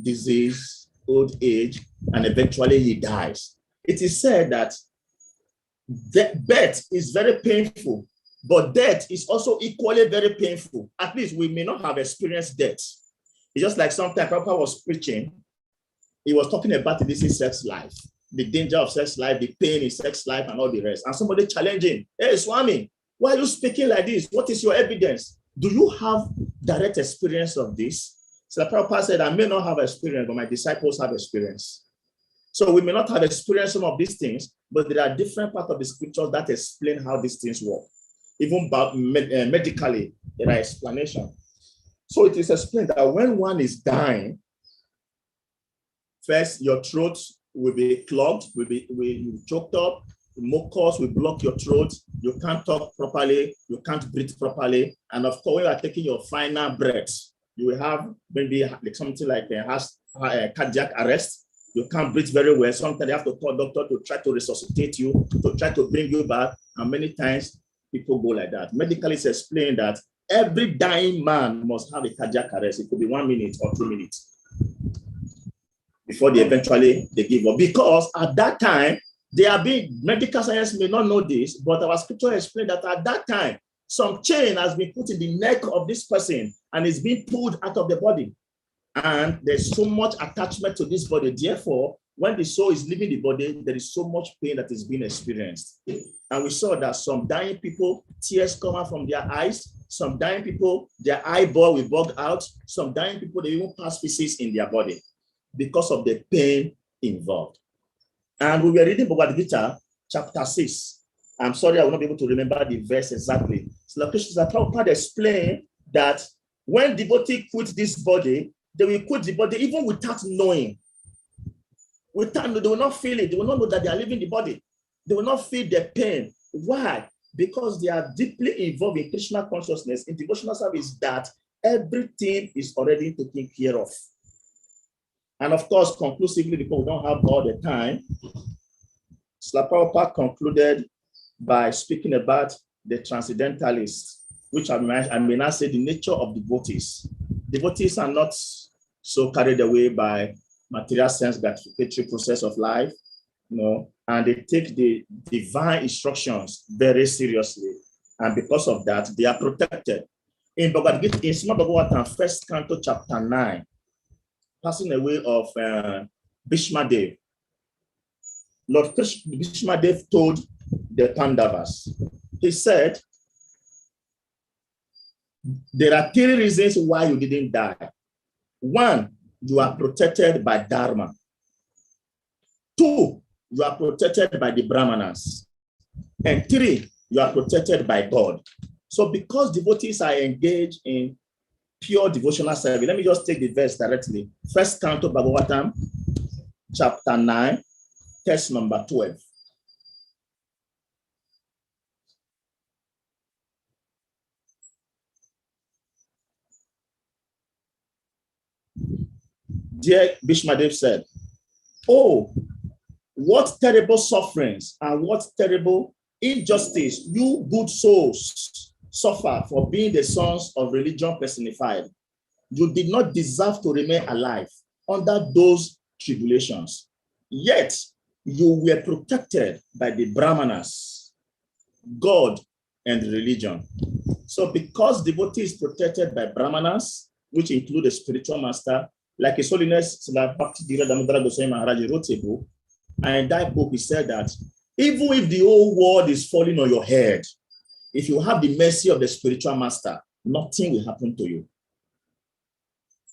C: disease, old age, and eventually he dies. It is said that birth is very painful, but death is also equally very painful. At least we may not have experienced death. It's just like sometimes Papa was preaching, he was talking about this in sex life, the danger of sex life, the pain in sex life, and all the rest. And somebody challenging, hey, Swami, why are you speaking like this? What is your evidence? Do you have direct experience of this? So the Prabhupada said, I may not have experience, but my disciples have experience. So we may not have experienced some of these things, but there are different parts of the scriptures that explain how these things work. Even medically, there are explanations. So it is explained that when one is dying, first your throat will be clogged, will be choked up, the mucus will block your throat, you can't talk properly, you can't breathe properly, and of course, when you are taking your final breath, you will have maybe like something like cardiac arrest. You can't breathe very well. Sometimes they have to call doctor to try to resuscitate you, to try to bring you back. And many times people go like that. Medically, it's explained that every dying man must have a cardiac arrest. It could be 1 minute or 2 minutes before they eventually give up. Because at that time, medical science may not know this, but our scripture explained that at that time, some chain has been put in the neck of this person and is being pulled out of the body. And there's so much attachment to this body. Therefore, when the soul is leaving the body, there is so much pain that is being experienced. And we saw that some dying people, tears come out from their eyes. Some dying people, their eyeball will bug out. Some dying people, they even pass feces in their body because of the pain involved. And we were reading Bhagavad Gita, chapter 6. I'm sorry, I will not be able to remember the verse exactly. So the Prabhupada explained that when devotee quit this body, they will quit the body even without knowing. They will not feel it. They will not know that they are leaving the body. They will not feel the pain. Why? Because they are deeply involved in Krishna consciousness, in devotional service, that everything is already taken care of. And of course, conclusively, because we don't have all the time, Srila Prabhupada concluded by speaking about the transcendentalists, which I may not say the nature of devotees. Devotees are not so carried away by material sense gratificatory process of life, and they take the divine instructions very seriously. And because of that, they are protected. In Bhagavad Gita, in Srimad Bhagavatam, 1st Canto, chapter 9, passing away of Bhishma Dev, Lord Bhishma Dev told the Pandavas, he said, there are 3 reasons why you didn't die. 1, you are protected by Dharma. 2, you are protected by the Brahmanas. And 3, you are protected by God. So because devotees are engaged in pure devotional service, let me just take the verse directly. 1st Canto Bhagavatam, chapter 9, text number 12. Dear Bhishma Dev said, oh, what terrible sufferings and what terrible injustice you good souls suffer for being the sons of religion personified. You did not deserve to remain alive under those tribulations. Yet you were protected by the Brahmanas, God, and religion. So because devotee is protected by Brahmanas, which include a spiritual master, like His Holiness Bhakti Damodara Goswami Maharaj wrote a book, and in that book he said that even if the whole world is falling on your head, if you have the mercy of the spiritual master, nothing will happen to you.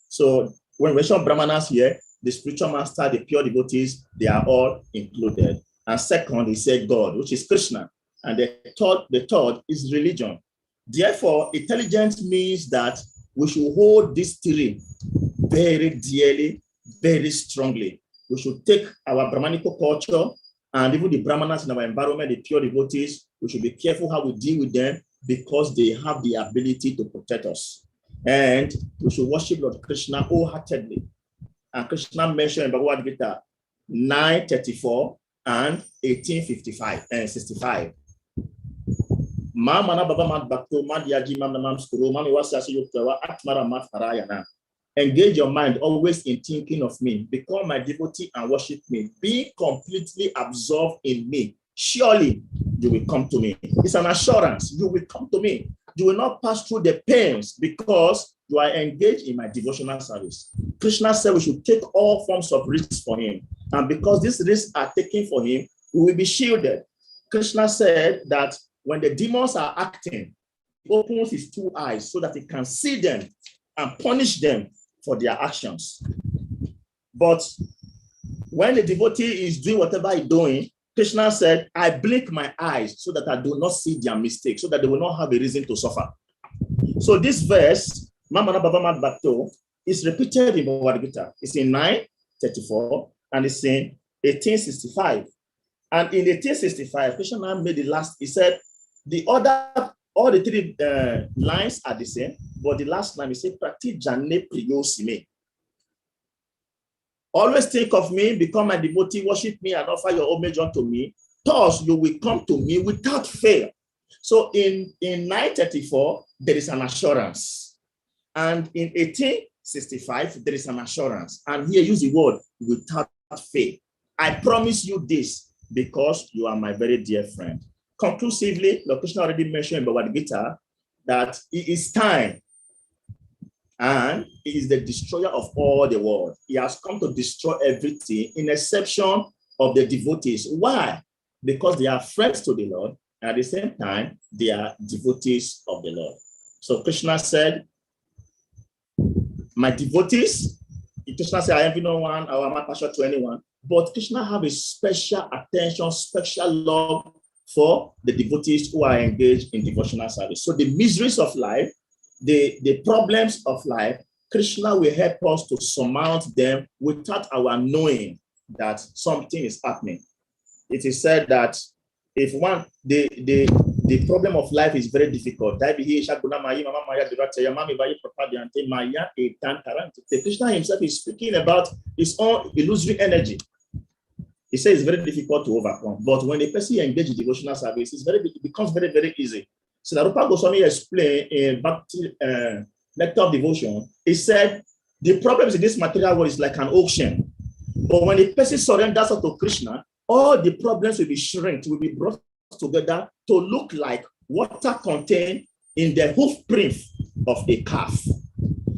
C: So when we mention Brahmanas here, the spiritual master, the pure devotees, they are all included. And second, he said God, which is Krishna. And the third is religion. Therefore, intelligence means that we should hold these 3 very dearly, very strongly. We should take our Brahmanical culture and even the Brahmanas in our environment, the pure devotees, we should be careful how we deal with them because they have the ability to protect us. And we should worship Lord Krishna wholeheartedly. And Krishna mentioned in Bhagavad Gita 9:34 and 18:55 and 65. Engage your mind always in thinking of me. Become my devotee and worship me. Be completely absorbed in me. Surely you will come to me. It's an assurance. You will come to me. You will not pass through the pains because you are engaged in my devotional service. Krishna said we should take all forms of risks for him. And because these risks are taken for him, we will be shielded. Krishna said that when the demons are acting, he opens his 2 eyes so that he can see them and punish them for their actions. But when the devotee is doing whatever he's doing, Krishna said, I blink my eyes so that I do not see their mistakes, so that they will not have a reason to suffer. So this verse, Mamana Baba Mat Bhakto, is repeated in Bhagavad Gita. It's in 9:34 and it's in 18:65. And in 18:65, Krishna made the last, he said, all the 3 lines are the same, but the last line, he said, Prati Jane Priyosime. Always think of me, become my devotee, worship me, and offer your homage unto me. Thus, you will come to me without fail. So in 934, there is an assurance. And in 1865, there is an assurance. And here, use the word without fail. I promise you this because you are my very dear friend. Conclusively, Lord Krishna already mentioned in Bhagavad Gita that it is time. And he is the destroyer of all the world. He has come to destroy everything, in exception of the devotees. Why? Because they are friends to the Lord, and at the same time, they are devotees of the Lord. So Krishna said, my devotees, Krishna said, I envy no one, I am not partial to anyone. But Krishna have a special attention, special love for the devotees who are engaged in devotional service. So the miseries of life, the problems of life, Krishna will help us to surmount them without our knowing that something is happening. It is said that if the problem of life is very difficult, Krishna himself is speaking about his own illusory energy. He says it's very difficult to overcome. But when a person engages in devotional service, it becomes very, very easy. So Rupa Goswami explained in Bhakti Nectar of Devotion, he said, the problems in this material world is like an ocean. But when a person surrenders to Krishna, all the problems will be shrinked, will be brought together to look like water contained in the hoof print of a calf.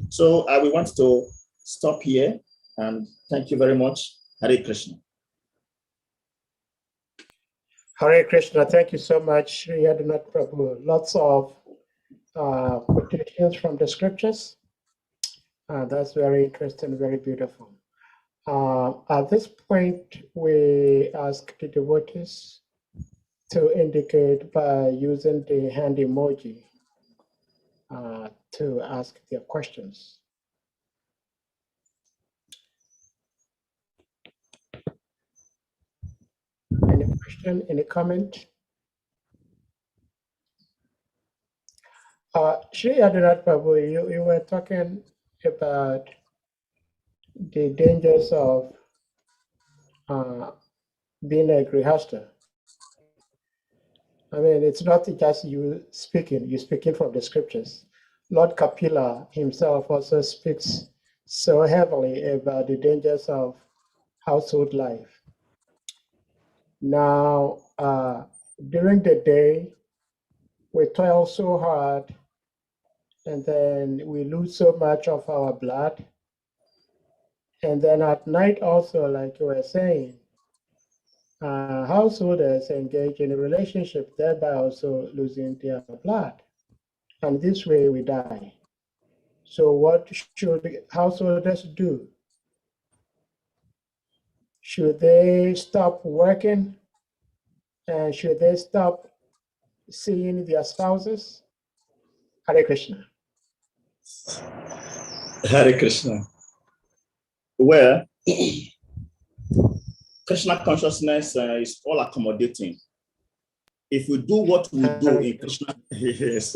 C: So we want to stop here, and thank you very much. Hare Krishna.
B: Hare Krishna, thank you so much, YADHUNATH Prabhu. Lots of quotations from the scriptures. That's very interesting, very beautiful. At this point, we ask the devotees to indicate by using the hand emoji to ask their questions. Any question, any comment? Shri YADHUNATH Prabhu, you were talking about the dangers of being a grihasta. I mean, it's not just you speaking, you're speaking from the scriptures. Lord Kapila himself also speaks so heavily about the dangers of household life. Now, during the day, we toil so hard, and then we lose so much of our blood. And then at night also, like you were saying, householders engage in a relationship, thereby also losing their blood. And this way we die. So what should householders do? Should they stop working? And should they stop seeing their spouses? Hare Krishna.
C: Hare Krishna. Well, Krishna consciousness is all accommodating. If we do what we do in Krishna, yes.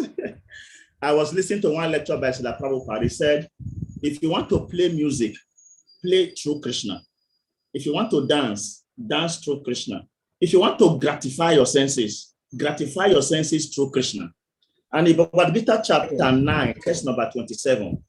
C: I was listening to one lecture by Srila Prabhupada. He said, if you want to play music, play through Krishna. If you want to dance, dance through Krishna. If you want to gratify your senses through Krishna. And in Bhagavad Gita chapter 9, verse number 27,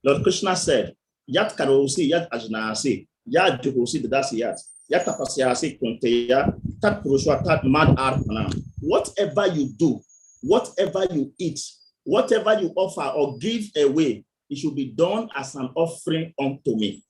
C: Lord Krishna said, Yat karosi, yat ajnasi, yat juhosi dadasi yat, yat tapasyasi kunteya, tat purushwa, tat mad arpana. Whatever you do, whatever you eat, whatever you offer or give away, it should be done as an offering unto me.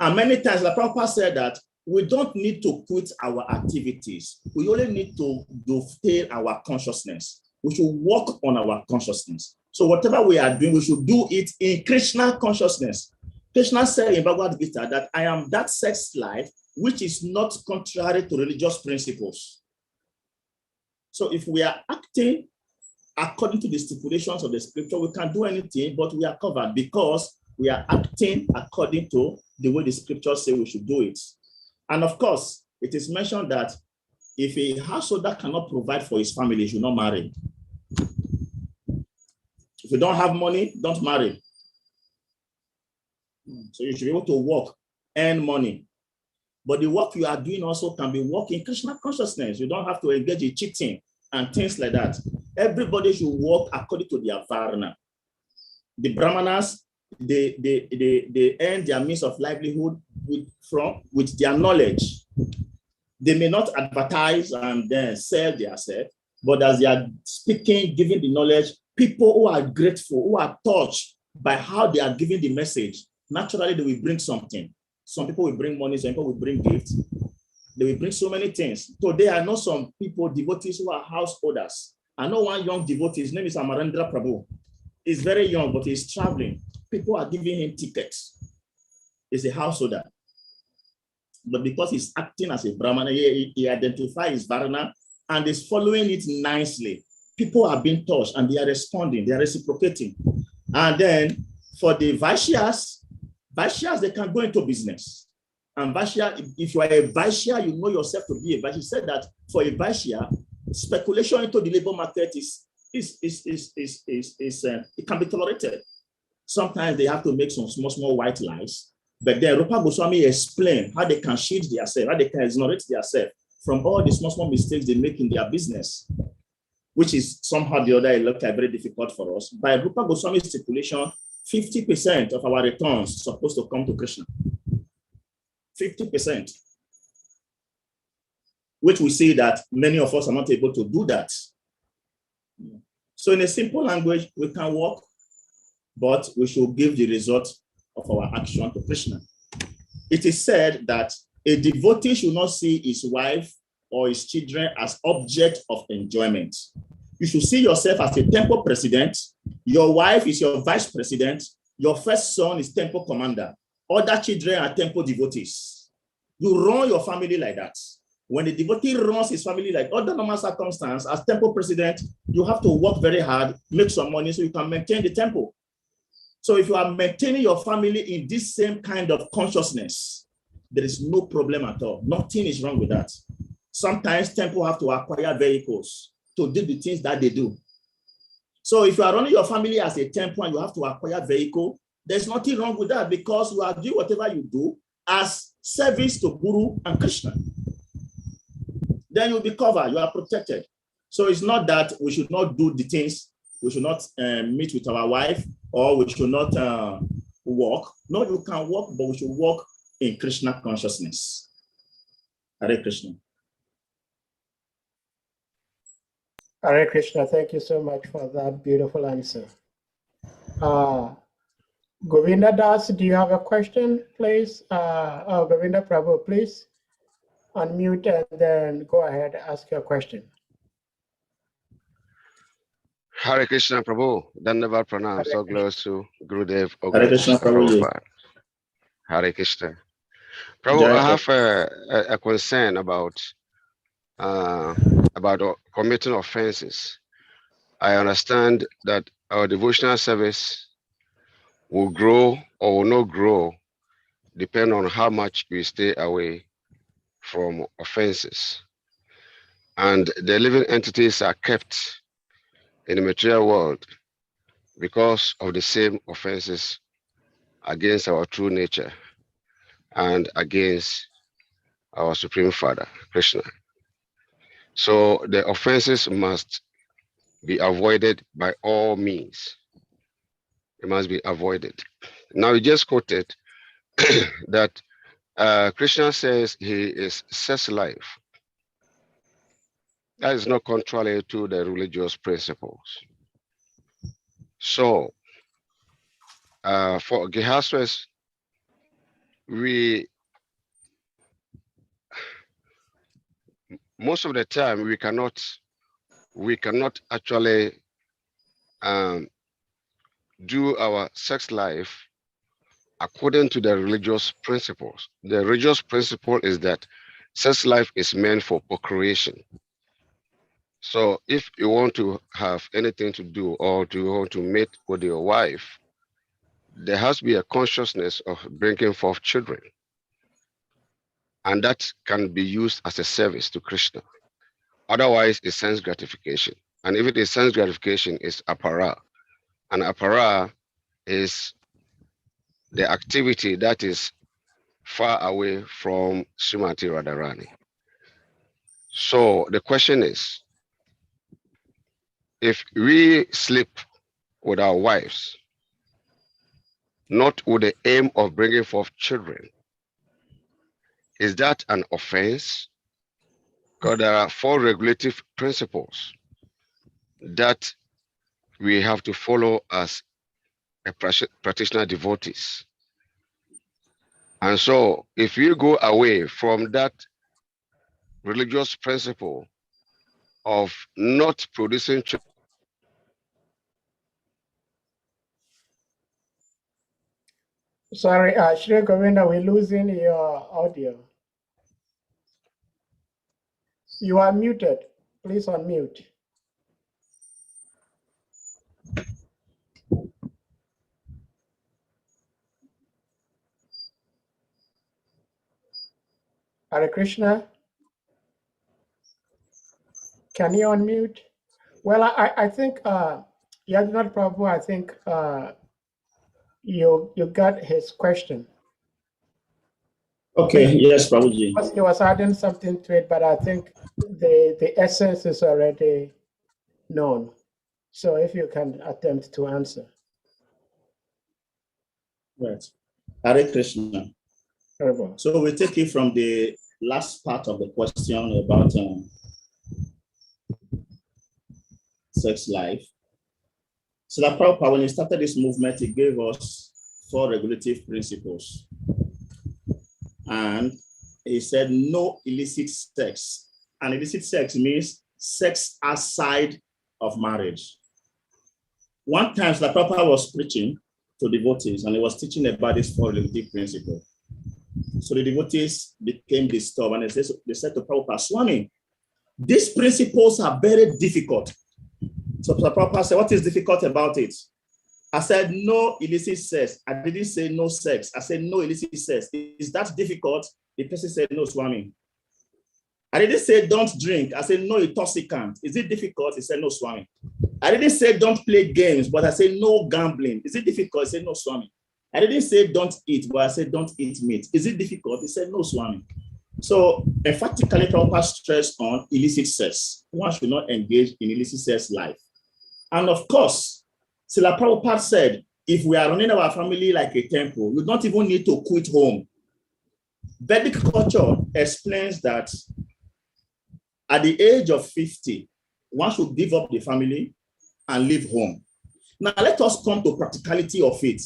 C: And many times, the Prabhupada said that we don't need to quit our activities. We only need to dovetail our consciousness. We should work on our consciousness. So whatever we are doing, we should do it in Krishna consciousness. Krishna said in Bhagavad Gita that I am that sex life which is not contrary to religious principles. So if we are acting according to the stipulations of the scripture, we can do anything, but we are covered because we are acting according to the way the scriptures say we should do it. And of course, it is mentioned that if a householder cannot provide for his family, he should not marry. If you don't have money, don't marry. So you should be able to work, earn money. But the work you are doing also can be work in Krishna consciousness. You don't have to engage in cheating and things like that. Everybody should work according to their varna. The Brahmanas, they earn their means of livelihood with their knowledge. They may not advertise and then sell their self, but as they are speaking, giving the knowledge, people who are grateful, who are touched by how they are giving the message, naturally they will bring something. Some people will bring money, some people will bring gifts. They will bring so many things. Today, I know some people, devotees who are householders. I know one young devotee, his name is Amarendra Prabhu. He's very young, but he's traveling. People are giving him tickets. He's a householder. But because he's acting as a Brahmana, he identifies his Varna and is following it nicely. People are being touched and they are responding, they are reciprocating. And then for the Vaishyas, they can go into business. And Vaishya, if you are a Vaishya, you know yourself to be a Vaishya. He said that for a Vaishya, speculation into the labor market it can be tolerated. Sometimes they have to make some small white lies. But then Rupa Goswami explained how they can shield themselves, how they can exonerate themselves from all the small mistakes they make in their business, which is somehow or the other look like very difficult for us. By Rupa Goswami's stipulation, 50% of our returns are supposed to come to Krishna. 50%. Which we see that many of us are not able to do that. So in a simple language, we can work, but we should give the result of our action to Krishna. It is said that a devotee should not see his wife or his children as object of enjoyment. You should see yourself as a temple president. Your wife is your vice president. Your first son is temple commander. Other children are temple devotees. You run your family like that. When the devotee runs his family like other normal circumstances, as temple president, you have to work very hard, make some money so you can maintain the temple. So if you are maintaining your family in this same kind of consciousness, there is no problem at all. Nothing is wrong with that. Sometimes temple have to acquire vehicles to do the things that they do. So if you are running your family as a temple and you have to acquire vehicle, there's nothing wrong with that because you are doing whatever you do as service to Guru and Krishna. Then you'll be covered, you are protected. So it's not that we should not do the things, we should not meet with our wife, or we should not walk. No, you can walk, but we should walk in Krishna consciousness. Hare Krishna.
B: Hare Krishna, thank you so much for that beautiful answer. Govinda Das, do you have a question, please? Govinda Prabhu, please unmute and then go ahead and ask your question.
D: Hare Krishna Prabhu, Dandavad Pranam, so close to Gurudev.
C: Hare Krishna Prabhu.
D: Hare Krishna. Prabhu, I have a concern about committing offenses. I understand that our devotional service will grow or will not grow depending on how much we stay away from offenses. And the living entities are kept in the material world because of the same offenses against our true nature and against our Supreme Father, Krishna. So the offenses must be avoided by all means. It must be avoided. Now, you just quoted that Krishna says he is sex life. That is not contrary to the religious principles. So, for Grihastas, most of the time we cannot actually do our sex life according to the religious principles. The religious principle is that sex life is meant for procreation. So if you want to have anything to do or you want to mate with your wife, there has to be a consciousness of bringing forth children. And that can be used as a service to Krishna. Otherwise, it's sense gratification. And if it is sense gratification, it's apara. And apara is the activity that is far away from Srimati Radharani. So the question is, if we sleep with our wives, not with the aim of bringing forth children, is that an offense? Because there are 4 regulative principles that we have to follow as a practitioner devotees. And so if you go away from that religious principle of not producing children,
B: Sorry, Shri Govinda, we're losing your audio. You are muted. Please unmute. Hare Krishna. Can you unmute? Well, I think, Yadhunath Prabhu, I think you got his question.
C: Okay, yes, Prabhuji.
B: He was adding something to it, but I think the essence is already known. So if you can attempt to answer.
C: Right. Hare Krishna.
B: Terrible.
C: So we take it from the last part of the question about sex life. So that Prabhupada, when he started this movement, he gave us 4 regulative principles. And he said no illicit sex. And illicit sex means sex outside of marriage. One time, the Prabhupada was preaching to devotees, and he was teaching about this 4 regulative principles. So the devotees became disturbed, and they said to Prabhupada, Swami, these principles are very difficult. So Prabhupada said, what is difficult about it? I said, no illicit sex. I didn't say no sex. I said, no illicit sex. Is that difficult? The person said, no, Swami. I didn't say don't drink. I said, no intoxicant. Is it difficult? He said, no, Swami. I didn't say don't play games, but I said no gambling. Is it difficult? He said, no, Swami. I didn't say don't eat, but I said don't eat meat. Is it difficult? He said, no, Swami. So emphatically, Prabhupada stressed on illicit sex. One should not engage in illicit sex life. And of course, Srila Prabhupada said, if we are running our family like a temple, we don't even need to quit home. Vedic culture explains that at the age of 50, one should give up the family and leave home. Now, let us come to practicality of it.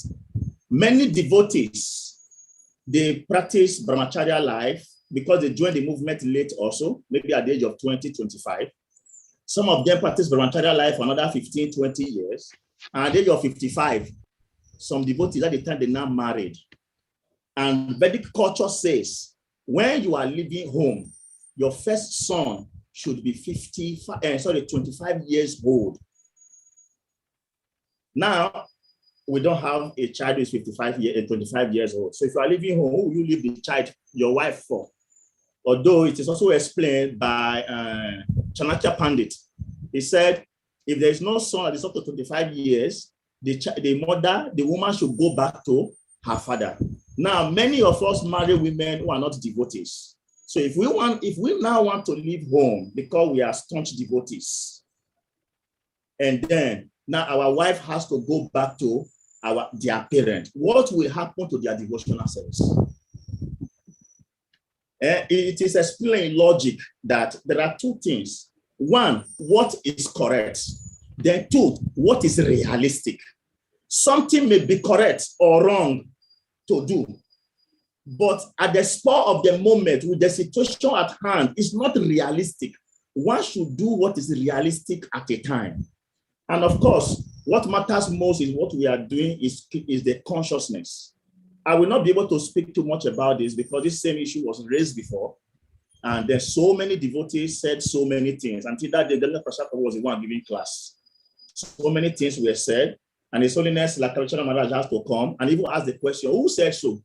C: Many devotees, they practice brahmacharya life because they joined the movement late also, maybe at the age of 20, 25. Some of them practice brahmacharya life for another 15, 20 years. And at the age of 55, some devotees at the time they now married. And Vedic culture says, when you are leaving home, your first son should be 25 years old. Now, we don't have a child who is 25 and 25 years old. So if you are leaving home, who will you leave the child, your wife, for? Although it is also explained by Chanakya Pandit. He said, if there is no son that is up to 25 years, the woman should go back to her father. Now, many of us marry women who are not devotees. So if we now want to leave home because we are staunch devotees, and then now our wife has to go back to their parent, what will happen to their devotional service? It is explained in logic that there are 2 things. 1, what is correct? Then 2, what is realistic? Something may be correct or wrong to do, but at the spur of the moment with the situation at hand, it's not realistic. One should do what is realistic at a time. And of course, what matters most is what we are doing is the consciousness. I will not be able to speak too much about this because this same issue was raised before. And there's so many devotees said so many things. Until that day, the Prabhupada was the one giving class. So many things were said. And His Holiness, like Krishna Maharaj, has to come and even ask the question, who said so?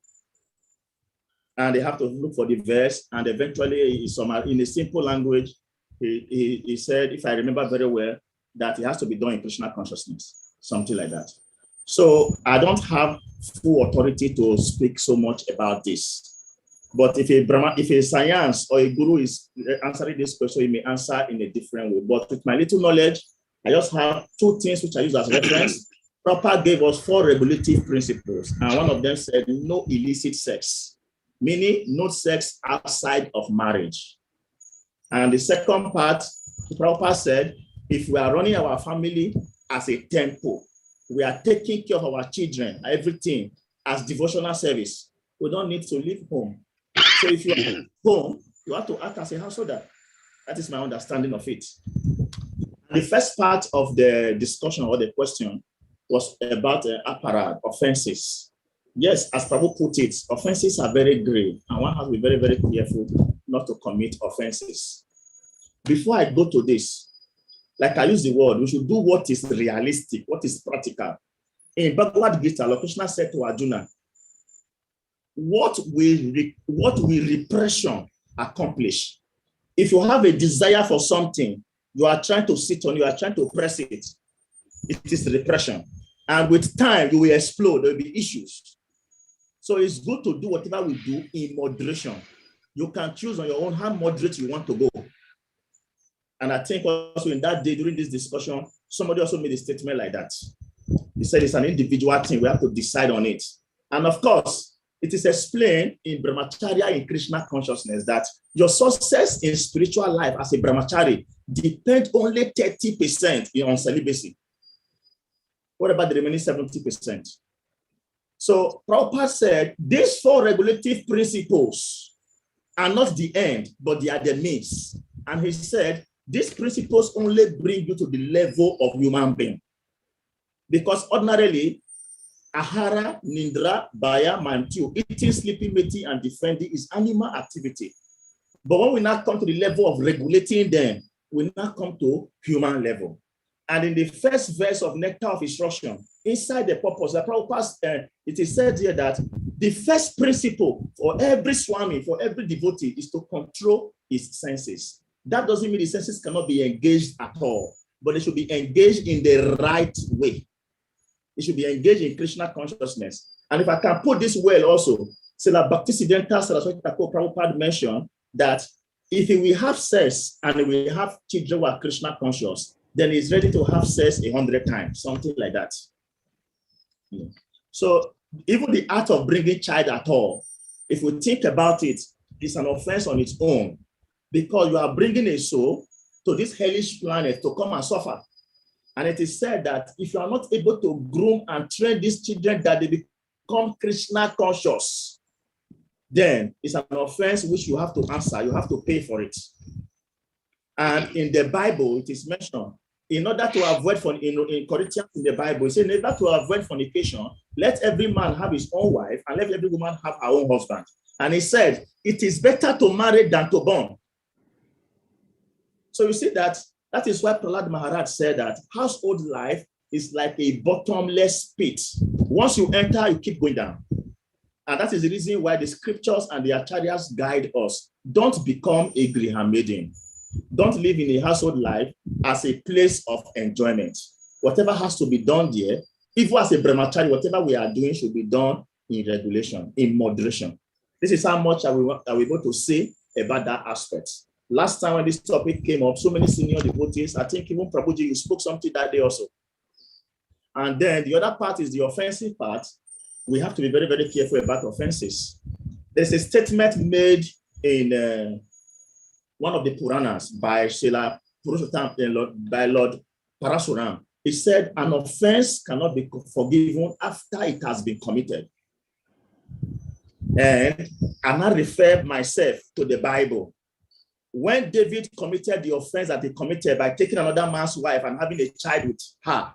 C: And they have to look for the verse. And eventually, in a simple language, he said, if I remember very well, that it has to be done in Krishna consciousness, something like that. So I don't have full authority to speak so much about this. But if a science or a guru is answering this question, he may answer in a different way. But with my little knowledge, I just have two things which I use as reference. Prabhupada gave us 4 regulative principles, and one of them said no illicit sex, meaning no sex outside of marriage. And the second part, Prabhupada said, if we are running our family as a temple, we are taking care of our children, everything as devotional service, we don't need to leave home. So if you are at home, you have to act as a householder. That is my understanding of it. The first part of the discussion or the question was about apparat, offenses. Yes, as Prabhu put it, offenses are very grave, and one has to be very, very careful not to commit offenses. Before I go to this, like I use the word, we should do what is realistic, what is practical. In Bhagavad Gita, Lord Krishna said to Arjuna, what will repression accomplish? If you have a desire for something, you are trying to sit on, you are trying to press it, it is repression. And with time, you will explode, there will be issues. So it's good to do whatever we do in moderation. You can choose on your own how moderate you want to go. And I think also in that day, during this discussion, somebody also made a statement like that. He said it's an individual thing, we have to decide on it. And of course, it is explained in Brahmacharya in Krishna consciousness that your success in spiritual life as a Brahmachari depends only 30% on celibacy. What about the remaining 70%? So Prabhupada said, these 4 regulative principles are not the end, but they are the means. And he said, these principles only bring you to the level of human being. Because ordinarily, Ahara, Nindra, Baya, Mantiu, eating, sleeping, mating, and defending is animal activity. But when we now come to the level of regulating them, we now come to human level. And in the first verse of Nectar of Instruction, inside the purpose, it is said here that the first principle for every Swami, for every devotee, is to control his senses. That doesn't mean the senses cannot be engaged at all, but they should be engaged in the right way. It should be engaged in Krishna consciousness. And if I can put this well also, Srila Bhaktisiddhanta Saraswati Thakur Prabhupada mentioned that if we have sex and we have children who are Krishna conscious, then he's ready to have sex 100 times, something like that. Yeah. So even the act of bringing child at all, if we think about it, it's an offense on its own, because you are bringing a soul to this hellish planet to come and suffer. And it is said that if you are not able to groom and train these children that they become Krishna conscious, then it's an offense which you have to answer, you have to pay for it. And in the Bible, it is mentioned, in order to avoid, in Corinthians in the Bible, it says, in order to avoid fornication, let every man have his own wife and let every woman have her own husband. And he said, it is better to marry than to burn. So you see that is why Prahlad Maharaj said that household life is like a bottomless pit. Once you enter, you keep going down. And that is the reason why the scriptures and the acharyas guide us. Don't become a Griha maiden. Don't live in a household life as a place of enjoyment. Whatever has to be done there, even as a brahmachari, whatever we are doing should be done in regulation, in moderation. This is how much I will be able to say about that aspect. Last time when this topic came up, so many senior devotees, I think even Prabhuji, you spoke something that day also. And then the other part is the offensive part. We have to be very, very careful about offenses. There's a statement made in one of the Puranas by Srila Purushottam, by Lord Parasuram. He said, an offense cannot be forgiven after it has been committed. And I refer myself to the Bible. When David committed the offense that he committed by taking another man's wife and having a child with her,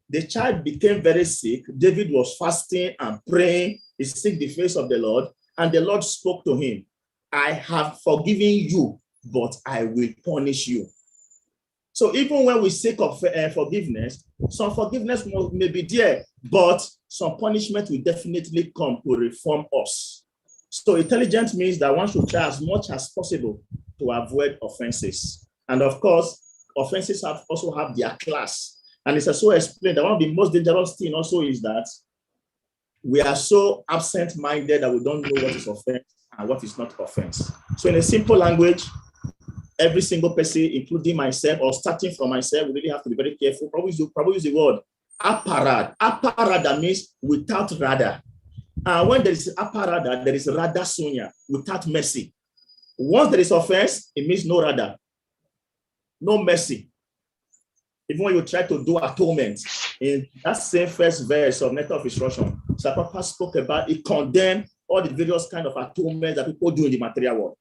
C: the child became very sick. David was fasting and praying. He seeked the face of the Lord, and the Lord spoke to him. I have forgiven you, but I will punish you. So even when we seek of forgiveness, some forgiveness may be there, but some punishment will definitely come to reform us. So intelligence means that one should try as much as possible to avoid offenses. And of course, offenses also have their class. And it's also explained that one of the most dangerous things also is that we are so absent-minded that we don't know what is offense and what is not offense. So in a simple language, every single person, including myself or starting from myself, we really have to be very careful. Probably use the word aparad. Aparada means without rada. And when there is aparada, there is rada sunya, without mercy. Once there is offense, it means no rada, no mercy. Even when you try to do atonement, in that same first verse of Letter of Instruction, Papa spoke about, it condemned all the various kind of atonements that people do in the material world.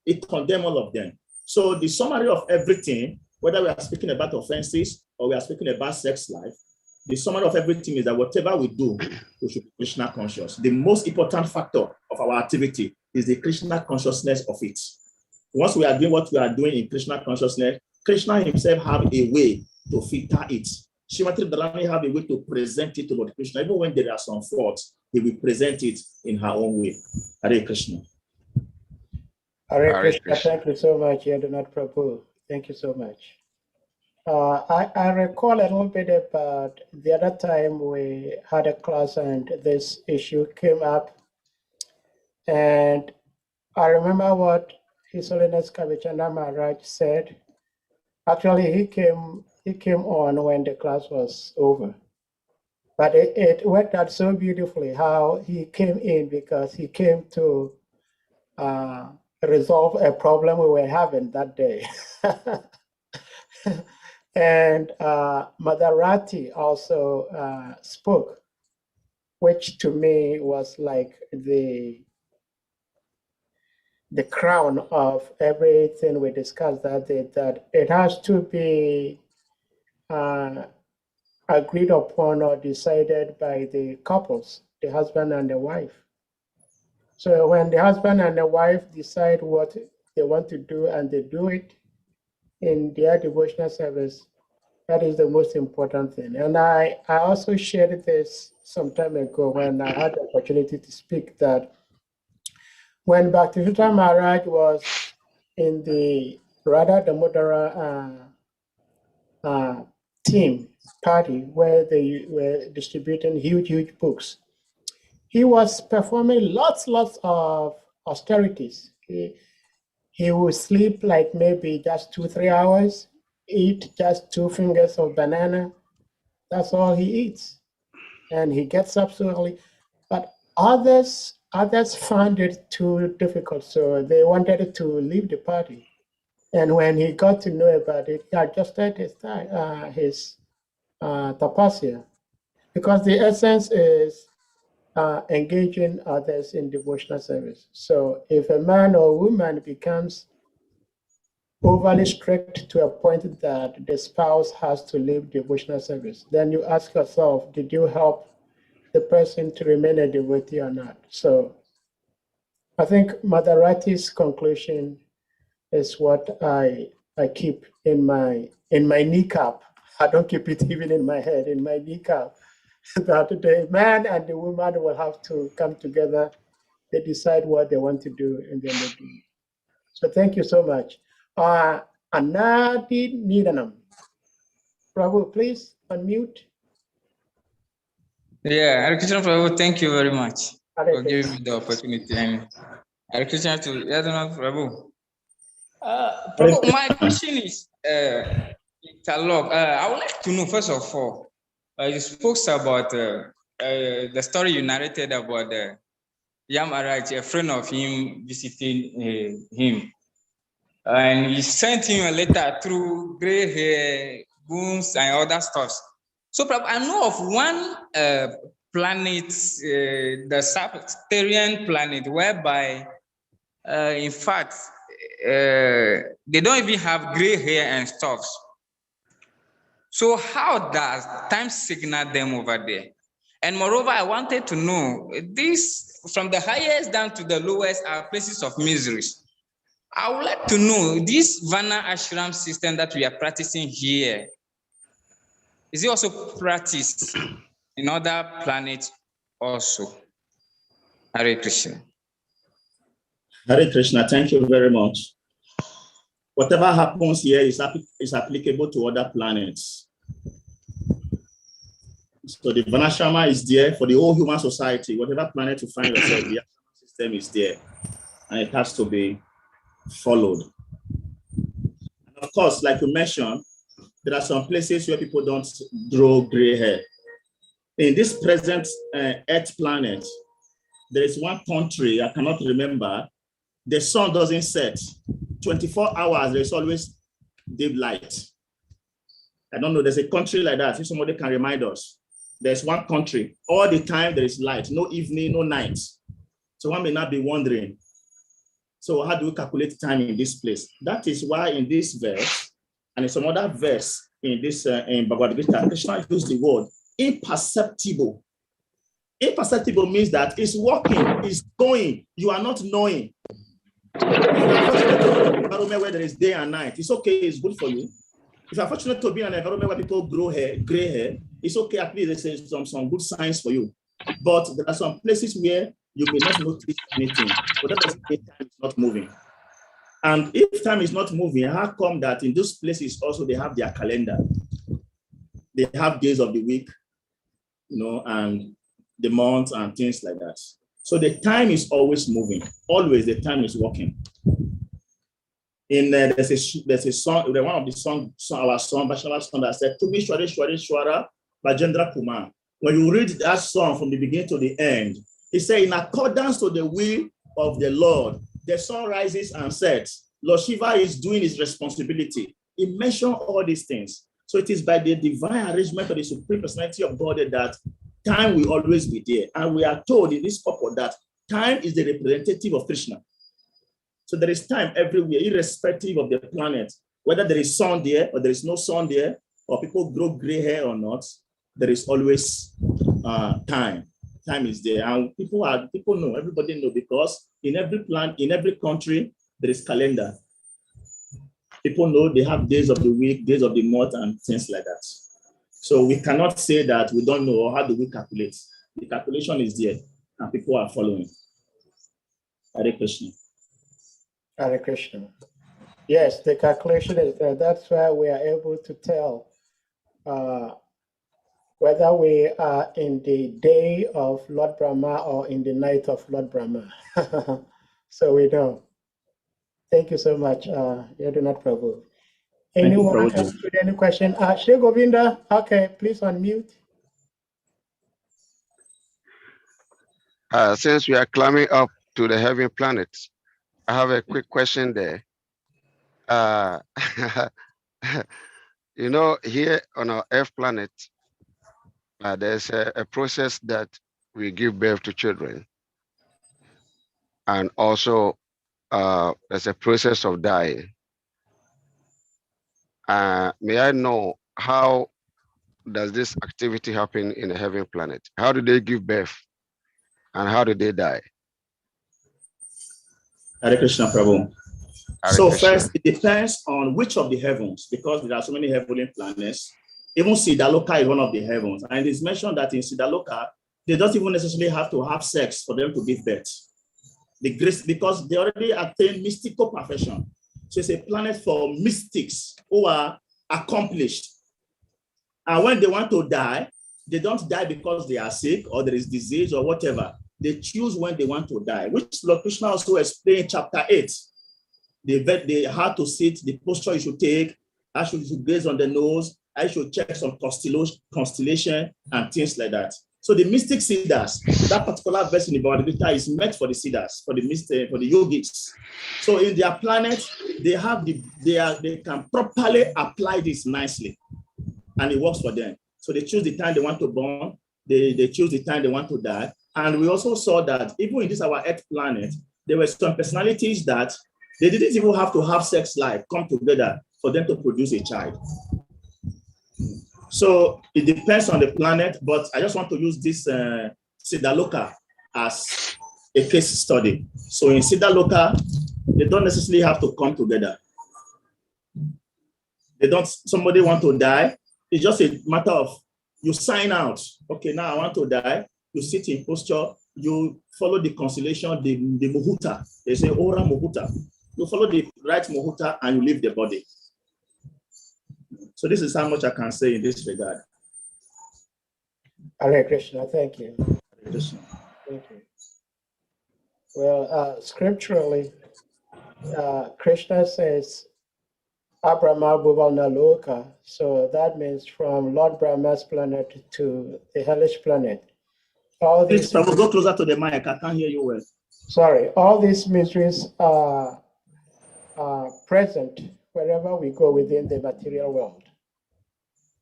C: It condemned all of them. So the summary of everything, whether we are speaking about offenses or we are speaking about sex life, the summary of everything is that whatever we do, we should be Krishna conscious. The most important factor of our activity is the Krishna consciousness of it. Once we are doing what we are doing in Krishna consciousness, Krishna himself have a way to filter it. Srimati Radharani have a way to present it to Lord Krishna. Even when there are some faults, he will present it in her own way. Hare Krishna.
B: Hare Krishna. Thank you so much, Yadhunath Prabhu. Thank you so much. I recall a little bit about the other time we had a class and this issue came up. And I remember what His Holiness Kavichandra Maharaj said. Actually, he came on when the class was over. But it worked out so beautifully how he came in, because he came to resolve a problem we were having that day. And Madharati also spoke, which to me was like the crown of everything we discussed that day, that it has to be agreed upon or decided by the couples, the husband and the wife. So when the husband and the wife decide what they want to do and they do it in their devotional service, that is the most important thing. And I also shared this some time ago when I had the opportunity to speak, that when Bhaktivinoda Maharaj was in the Radha Damodara team party where they were distributing huge books, he was performing lots of austerities. He would sleep like maybe just 2-3 hours, eat just 2 fingers of banana. That's all he eats. And he gets up so early. But others found it too difficult, so they wanted to leave the party. And when he got to know about it, he adjusted his tapasya, because the essence is engaging others in devotional service. So if a man or woman becomes overly strict to a point that the spouse has to leave devotional service, then you ask yourself, did you help the person to remain a devotee or not? So I think Madharati's conclusion is what I keep in my kneecap. I don't keep it even in my head, in my kneecap, that the man and the woman will have to come together. They decide what they want to do, and then they do. So thank you so much. Anadi Nidanam. Prabhu, please unmute.
E: Yeah, Hare Krishna Prabhu, thank you very much for giving me the opportunity. And Hare Krishna to Yadhunath Prabhu. Prabhu, my question is, Talok, I would like to know, first of all, you spoke about the story you narrated about Yamaraj, a friend of him visiting him. And he sent him a letter through gray hair, booms, and other stuff. So Prabhu, I know of one planet, the Sagittarian planet, whereby, in fact, they don't even have gray hair and stuff. So how does time signal them over there? And moreover, I wanted to know, this from the highest down to the lowest are places of miseries. I would like to know, this Vana Ashram system that we are practicing here, is it also practiced in other planets also? Hare Krishna.
C: Hare Krishna, thank you very much. Whatever happens here is applicable to other planets. So the Varnashrama is there for the whole human society. Whatever planet you find yourself, the system is there, and it has to be followed. And of course, like you mentioned, there are some places where people don't grow gray hair. In this present Earth planet, there is one country, I cannot remember, the sun doesn't set. 24 hours, there's always daylight. I don't know, there's a country like that. If somebody can remind us, there's one country, all the time there is light, no evening, no night. So one may not be wondering, so how do we calculate time in this place? That is why in this verse, and in some other verse in this in Bhagavad Gita, Krishna used the word imperceptible. Imperceptible means that it's working, it's going, you are not knowing. Environment where there is day and night, it's okay, it's good for you. If you're fortunate to be in an environment where people grow hair, gray hair, it's okay, at least there's some good signs for you. But there are some places where you may not notice anything, but that doesn't mean time is not moving. And if time is not moving, how come that in those places also they have their calendar? They have days of the week, you know, and the month and things like that. So the time is always moving. Always the time is working. In there's a song, one of the song our song, Vaishnava song that said, "To me Shwari Shwari Shwara Bhajendra Kumar." When you read that song from the beginning to the end, it says, "In accordance to the will of the Lord, the sun rises and sets. Lord Shiva is doing his responsibility." He mentioned all these things. So it is by the divine arrangement of the Supreme Personality of God that time will always be there. And we are told in this purport that time is the representative of Krishna. So there is time everywhere, irrespective of the planet, whether there is sun there or there is no sun there, or people grow gray hair or not, there is always time. Time is there. And people know, everybody know, because in every plant, in every country, there is calendar. People know they have days of the week, days of the month, and things like that. So we cannot say that we don't know, or how do we calculate? The calculation is there, and people are following. Hare Krishna.
B: Hare Krishna. Yes, the calculation is there. That's why we are able to tell whether we are in the day of Lord Brahma or in the night of Lord Brahma. So we know. Thank you so much, YADHUNATH PRABHU. Anyone else with any question? Shri Govinda, okay, please unmute.
D: Since we are climbing up to the heaven planets, I have a quick question there. You know, here on our Earth planet, there's a process that we give birth to children. And also, there's a process of dying. May I know, how does this activity happen in a heaven planet? How do they give birth? And how do they die?
C: Hare Krishna, Prabhu.
D: Hare
C: So
D: Krishna.
C: first, it depends on which of the heavens, because there are so many heavenly planets. Even Siddhaloka is one of the heavens. And it's mentioned that in Siddhaloka, they don't even necessarily have to have sex for them to give birth. The grace, because they already attain mystical perfection. So it's a planet for mystics who are accomplished. And when they want to die, they don't die because they are sick or there is disease or whatever. They choose when they want to die, which Lord Krishna also explained in chapter 8. They how to sit, the posture you should take, I should gaze on the nose, I should check some constellation and things like that. So the mystic siddhas, that particular verse in the Bhagavad Gita is meant for the siddhas, for the yogis. So in their planet, they can properly apply this nicely, and it works for them. So they choose the time they want to born, they choose the time they want to die. And we also saw that even in this our Earth planet, there were some personalities that they didn't even have to have sex life come together for them to produce a child. So it depends on the planet, but I just want to use this Siddhaloka as a case study. So in Siddhaloka, they don't necessarily have to come together. Somebody want to die, it's just a matter of you sign out. Okay, now I want to die. You sit in posture, you follow the constellation, the muhurta. They say Ora muhurta. You follow the right muhurta and you leave the body. So this is how much I can say in this regard.
B: Hare Krishna, thank you.
C: Krishna.
B: Thank you. Well, scripturally, Krishna says, Abrahma Bhuvalna Loka. So that means from Lord Brahma's planet to the hellish planet. All
C: Please,
B: these,
C: Prabhu, go closer to the mic. I can't hear you well.
B: sorry, all these mysteries are present wherever we go within the material world.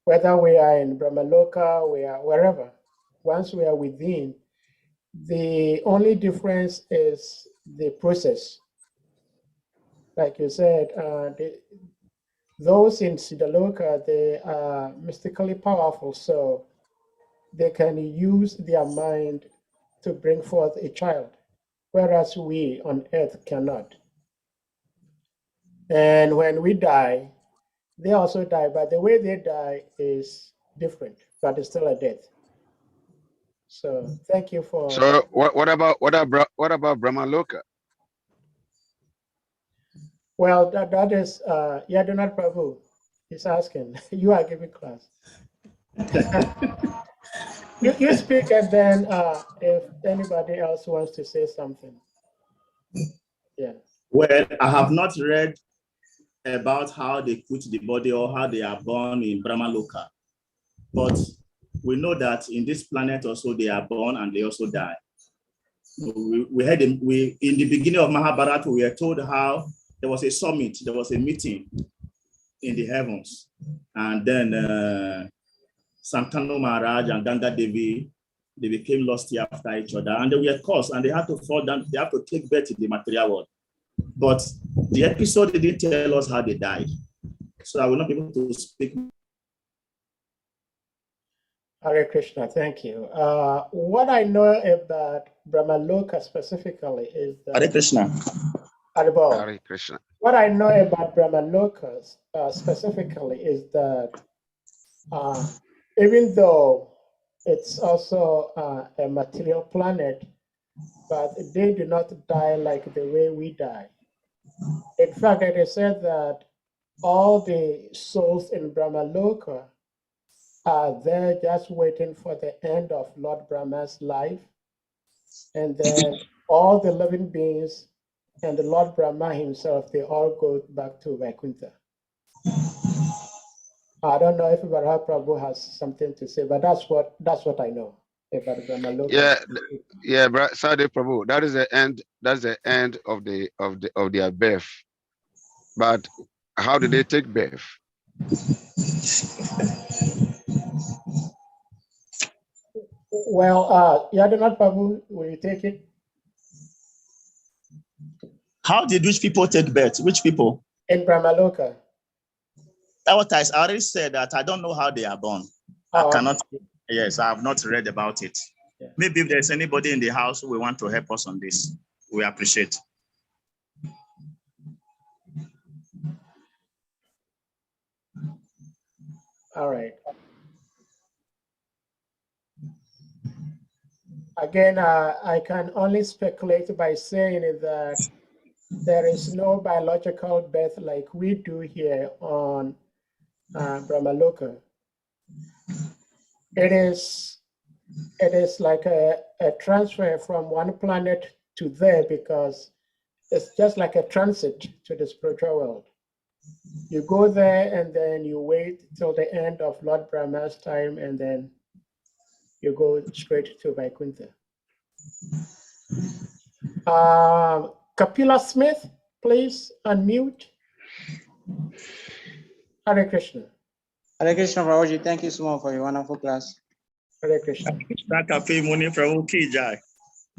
B: Whether we are in Brahmaloka, we are wherever. Once we are within, the only difference is the process. Like you said, those in Siddhaloka, they are mystically powerful, so they can use their mind to bring forth a child, whereas we on earth cannot. And when we die, they also die, but the way they die is different, but it's still a death. So thank you for.
D: So what about Brahma Loka?
B: Well, that is Yadhunath Prabhu is asking. You are giving class. you speak, and then if anybody else wants to say something. Yeah.
C: Well, I have not read about how they put the body or how they are born in Brahma Loka, but we know that in this planet also they are born and they also die. We had in the beginning of Mahabharata, we are told how there was a summit, there was a meeting in the heavens, and then Santanu Maharaj and Ganga Devi, they became lusty after each other, and they were cursed, and they had to fall down, they have to take birth in the material world. But the episode didn't tell us how they died, so I will not be able to speak.
B: Hare Krishna, thank you. What I know about Brahmaloka specifically is that.
C: Hare Krishna.
D: Hare Krishna.
B: What I know about Brahmalokas specifically is that even though it's also a material planet, but they do not die like the way we die. In fact, it is said that all the souls in Brahmaloka are there just waiting for the end of Lord Brahma's life. And then all the living beings and the Lord Brahma himself, they all go back to Vaikuntha. I don't know if Prabhu has something to say, but that's what I know about Brahmaloka.
D: Yeah, Sadhu Prabhu, that is the end. That's the end of their birth. But how did they take birth?
B: Well, Yadhunath Prabhu, will you take it?
C: How did which people take birth? Which people?
B: In Brahmaloka.
C: I already said that I don't know how they are born.
B: Oh,
C: I cannot. Yes, I have not read about it. Yeah. Maybe if there's anybody in the house who will want to help us on this, we appreciate.
B: All right. Again, I can only speculate by saying that there is no biological birth like we do here on Brahmaloka. It is like a transfer from one planet to there, because it's just like a transit to the spiritual world. You go there and then you wait till the end of Lord Brahma's time, and then you go straight to Vaikuntha. Kapila Smith, please unmute. Hare Krishna.
F: Hare Krishna, Prabhuji. Thank you so much for your wonderful class.
B: Hare Krishna.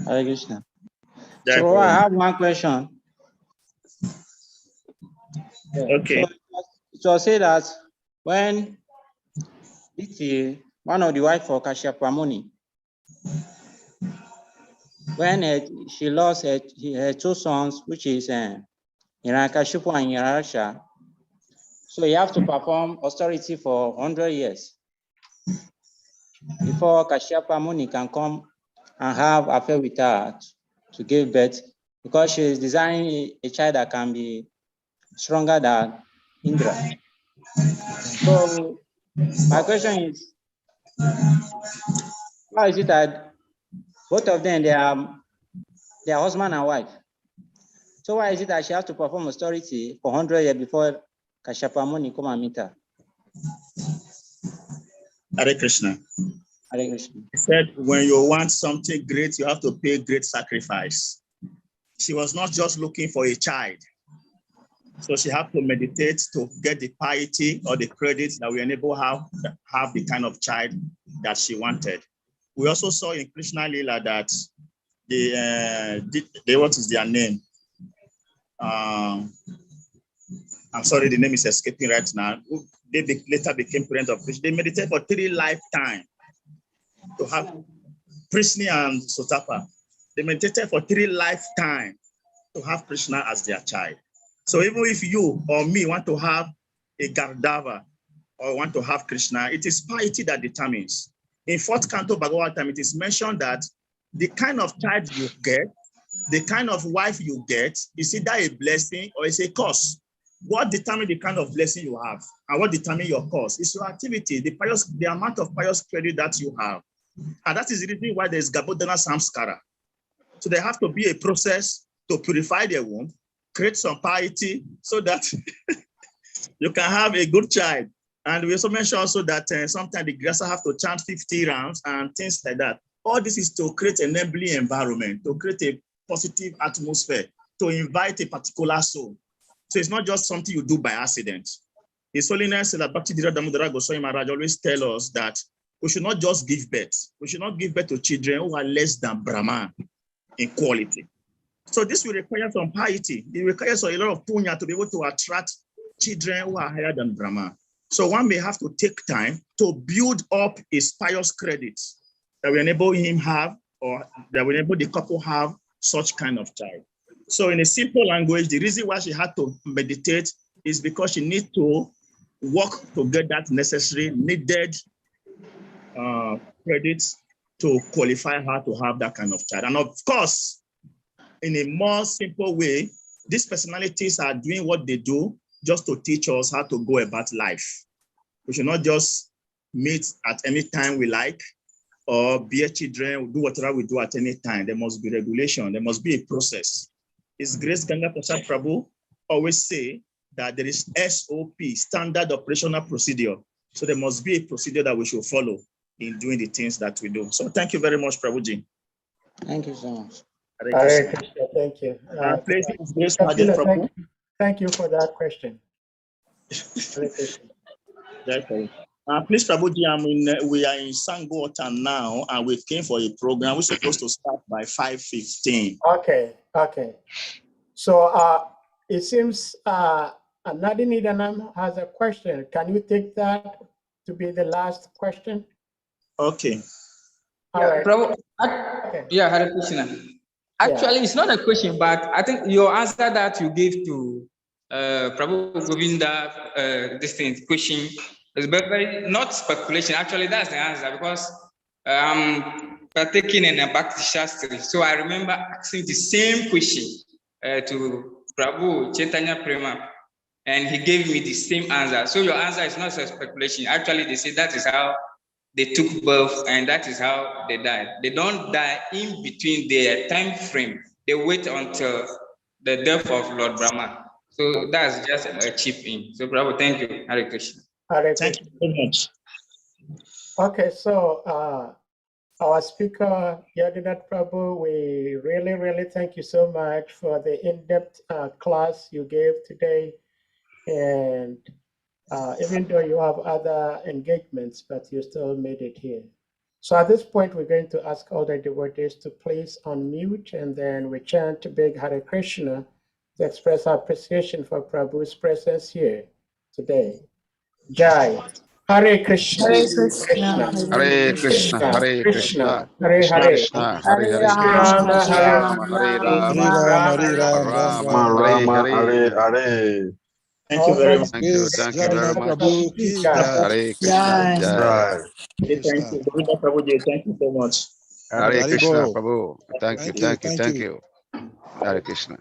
F: Hare Krishna. So I have one question.
C: Okay.
F: So say that when one of the wife of Kashyapa Muni, when she lost her two sons, which is Hiranyakashipu and Hiranyasha, so you have to perform austerity for 100 years before Kashyapa Muni can come and have affair with her to give birth, because she is designing a child that can be stronger than Indra. So my question is, Why is it that both of them, they are husband and wife? So why is it that she has to perform austerity for 100 years before Kashyapamuni come and meet her?
C: Hare Krishna.
F: Hare Krishna.
C: He said, when you want something great, you have to pay great sacrifice. She was not just looking for a child. So she had to meditate to get the piety or the credit that will enable her to have the kind of child that she wanted. We also saw in Krishna Lila that what is their name? I'm sorry, the name is escaping right now. They later became parents of Krishna. They meditated for 3 lifetimes to have Krishna and Sotapa. They meditated for 3 lifetimes to have Krishna as their child. So even if you or me want to have a Gardava or want to have Krishna, it is piety that determines. In 4th canto Bhagavatam, it is mentioned that the kind of child you get, the kind of wife you get, is either a blessing or it's a curse. What determines the kind of blessing you have and what determines your curse is your activity, the amount of pious credit that you have. And that is the reason why there's Gabodana Samskara. So there have to be a process to purify their womb, create some piety so that you can have a good child. And we also mentioned also that sometimes the Grasa have to chant 50 rounds and things like that. All this is to create an enabling environment, to create a positive atmosphere, to invite a particular soul. So it's not just something you do by accident. His Holiness Bhakti Damodara Goswami Maharaj always tell us that we should not just give birth. We should not give birth to children who are less than Brahman in quality. So this will require some piety. It requires a lot of punya to be able to attract children who are higher than Brahma. So one may have to take time to build up his pious credits that will enable him have, or that will enable the couple have such kind of child. So in a simple language, the reason why she had to meditate is because she needs to work to get that necessary needed credits to qualify her to have that kind of child. And of course, in a more simple way, these personalities are doing what they do just to teach us how to go about life. We should not just meet at any time we like or bear children, do whatever we do at any time. There must be regulation. There must be a process. His Grace Ganga Prasad Prabhu always say that there is SOP, standard operational procedure. So there must be a procedure that we should follow in doing the things that we do. So thank you very much, Prabhuji.
F: Thank you so much.
B: Hare Krishna, thank you.
C: Please, His Grace Mahadev Prabhu.
B: Thank you for that question. Hare Krishna.
C: Please, Prabhuji, we are in Sangota now, and we came for a program. We're supposed to start by 5:15.
B: Okay. So it seems Nadine Nidanam has a question. Can you take that to be the last question?
C: Okay.
B: All right.
E: Prabhu,
B: Okay.
E: yeah, Hare Krishna. Actually, it's not a question, but I think your answer that you gave to Prabhu Govinda, this thing, question, is very not speculation. Actually, that's the answer, because I'm partaking in a Bhakti Shastri. So I remember asking the same question to Prabhu Chaitanya Prema, and he gave me the same answer. So your answer is not a speculation. Actually, they say that is how they took birth and that is how they died. They don't die in between their time frame. They wait until the death of Lord Brahma. So that's just a chip in. So Prabhu, thank you. Hare Krishna.
B: Hare
C: Thank
B: Krishna.
C: you very much.
B: Okay, so our speaker, Yadhunath Prabhu, we really thank you so much for the in-depth class you gave today. And even though you have other engagements, but you still made it here. So at this point, we're going to ask all the devotees to please unmute, and then we chant to beg Hare Krishna to express our appreciation for Prabhu's presence here today. Jai. Hare Krishna.
G: Hare Krishna.
D: Hare Krishna, Hare Krishna,
B: Hare
D: Krishna
B: Hare.
D: Krishna, Hare Hare,
B: Rama Hare
D: Rama Hare Rama,
G: Rama
D: Rama Hare Hare.
C: Thank you very much.
D: Thank you very much. Hare Krishna,
G: Jai.
D: Jai.
C: Thank you. Govinda Prabhuji, thank you so much.
D: Hare Krishna, Prabhu. Thank you. Hare Krishna.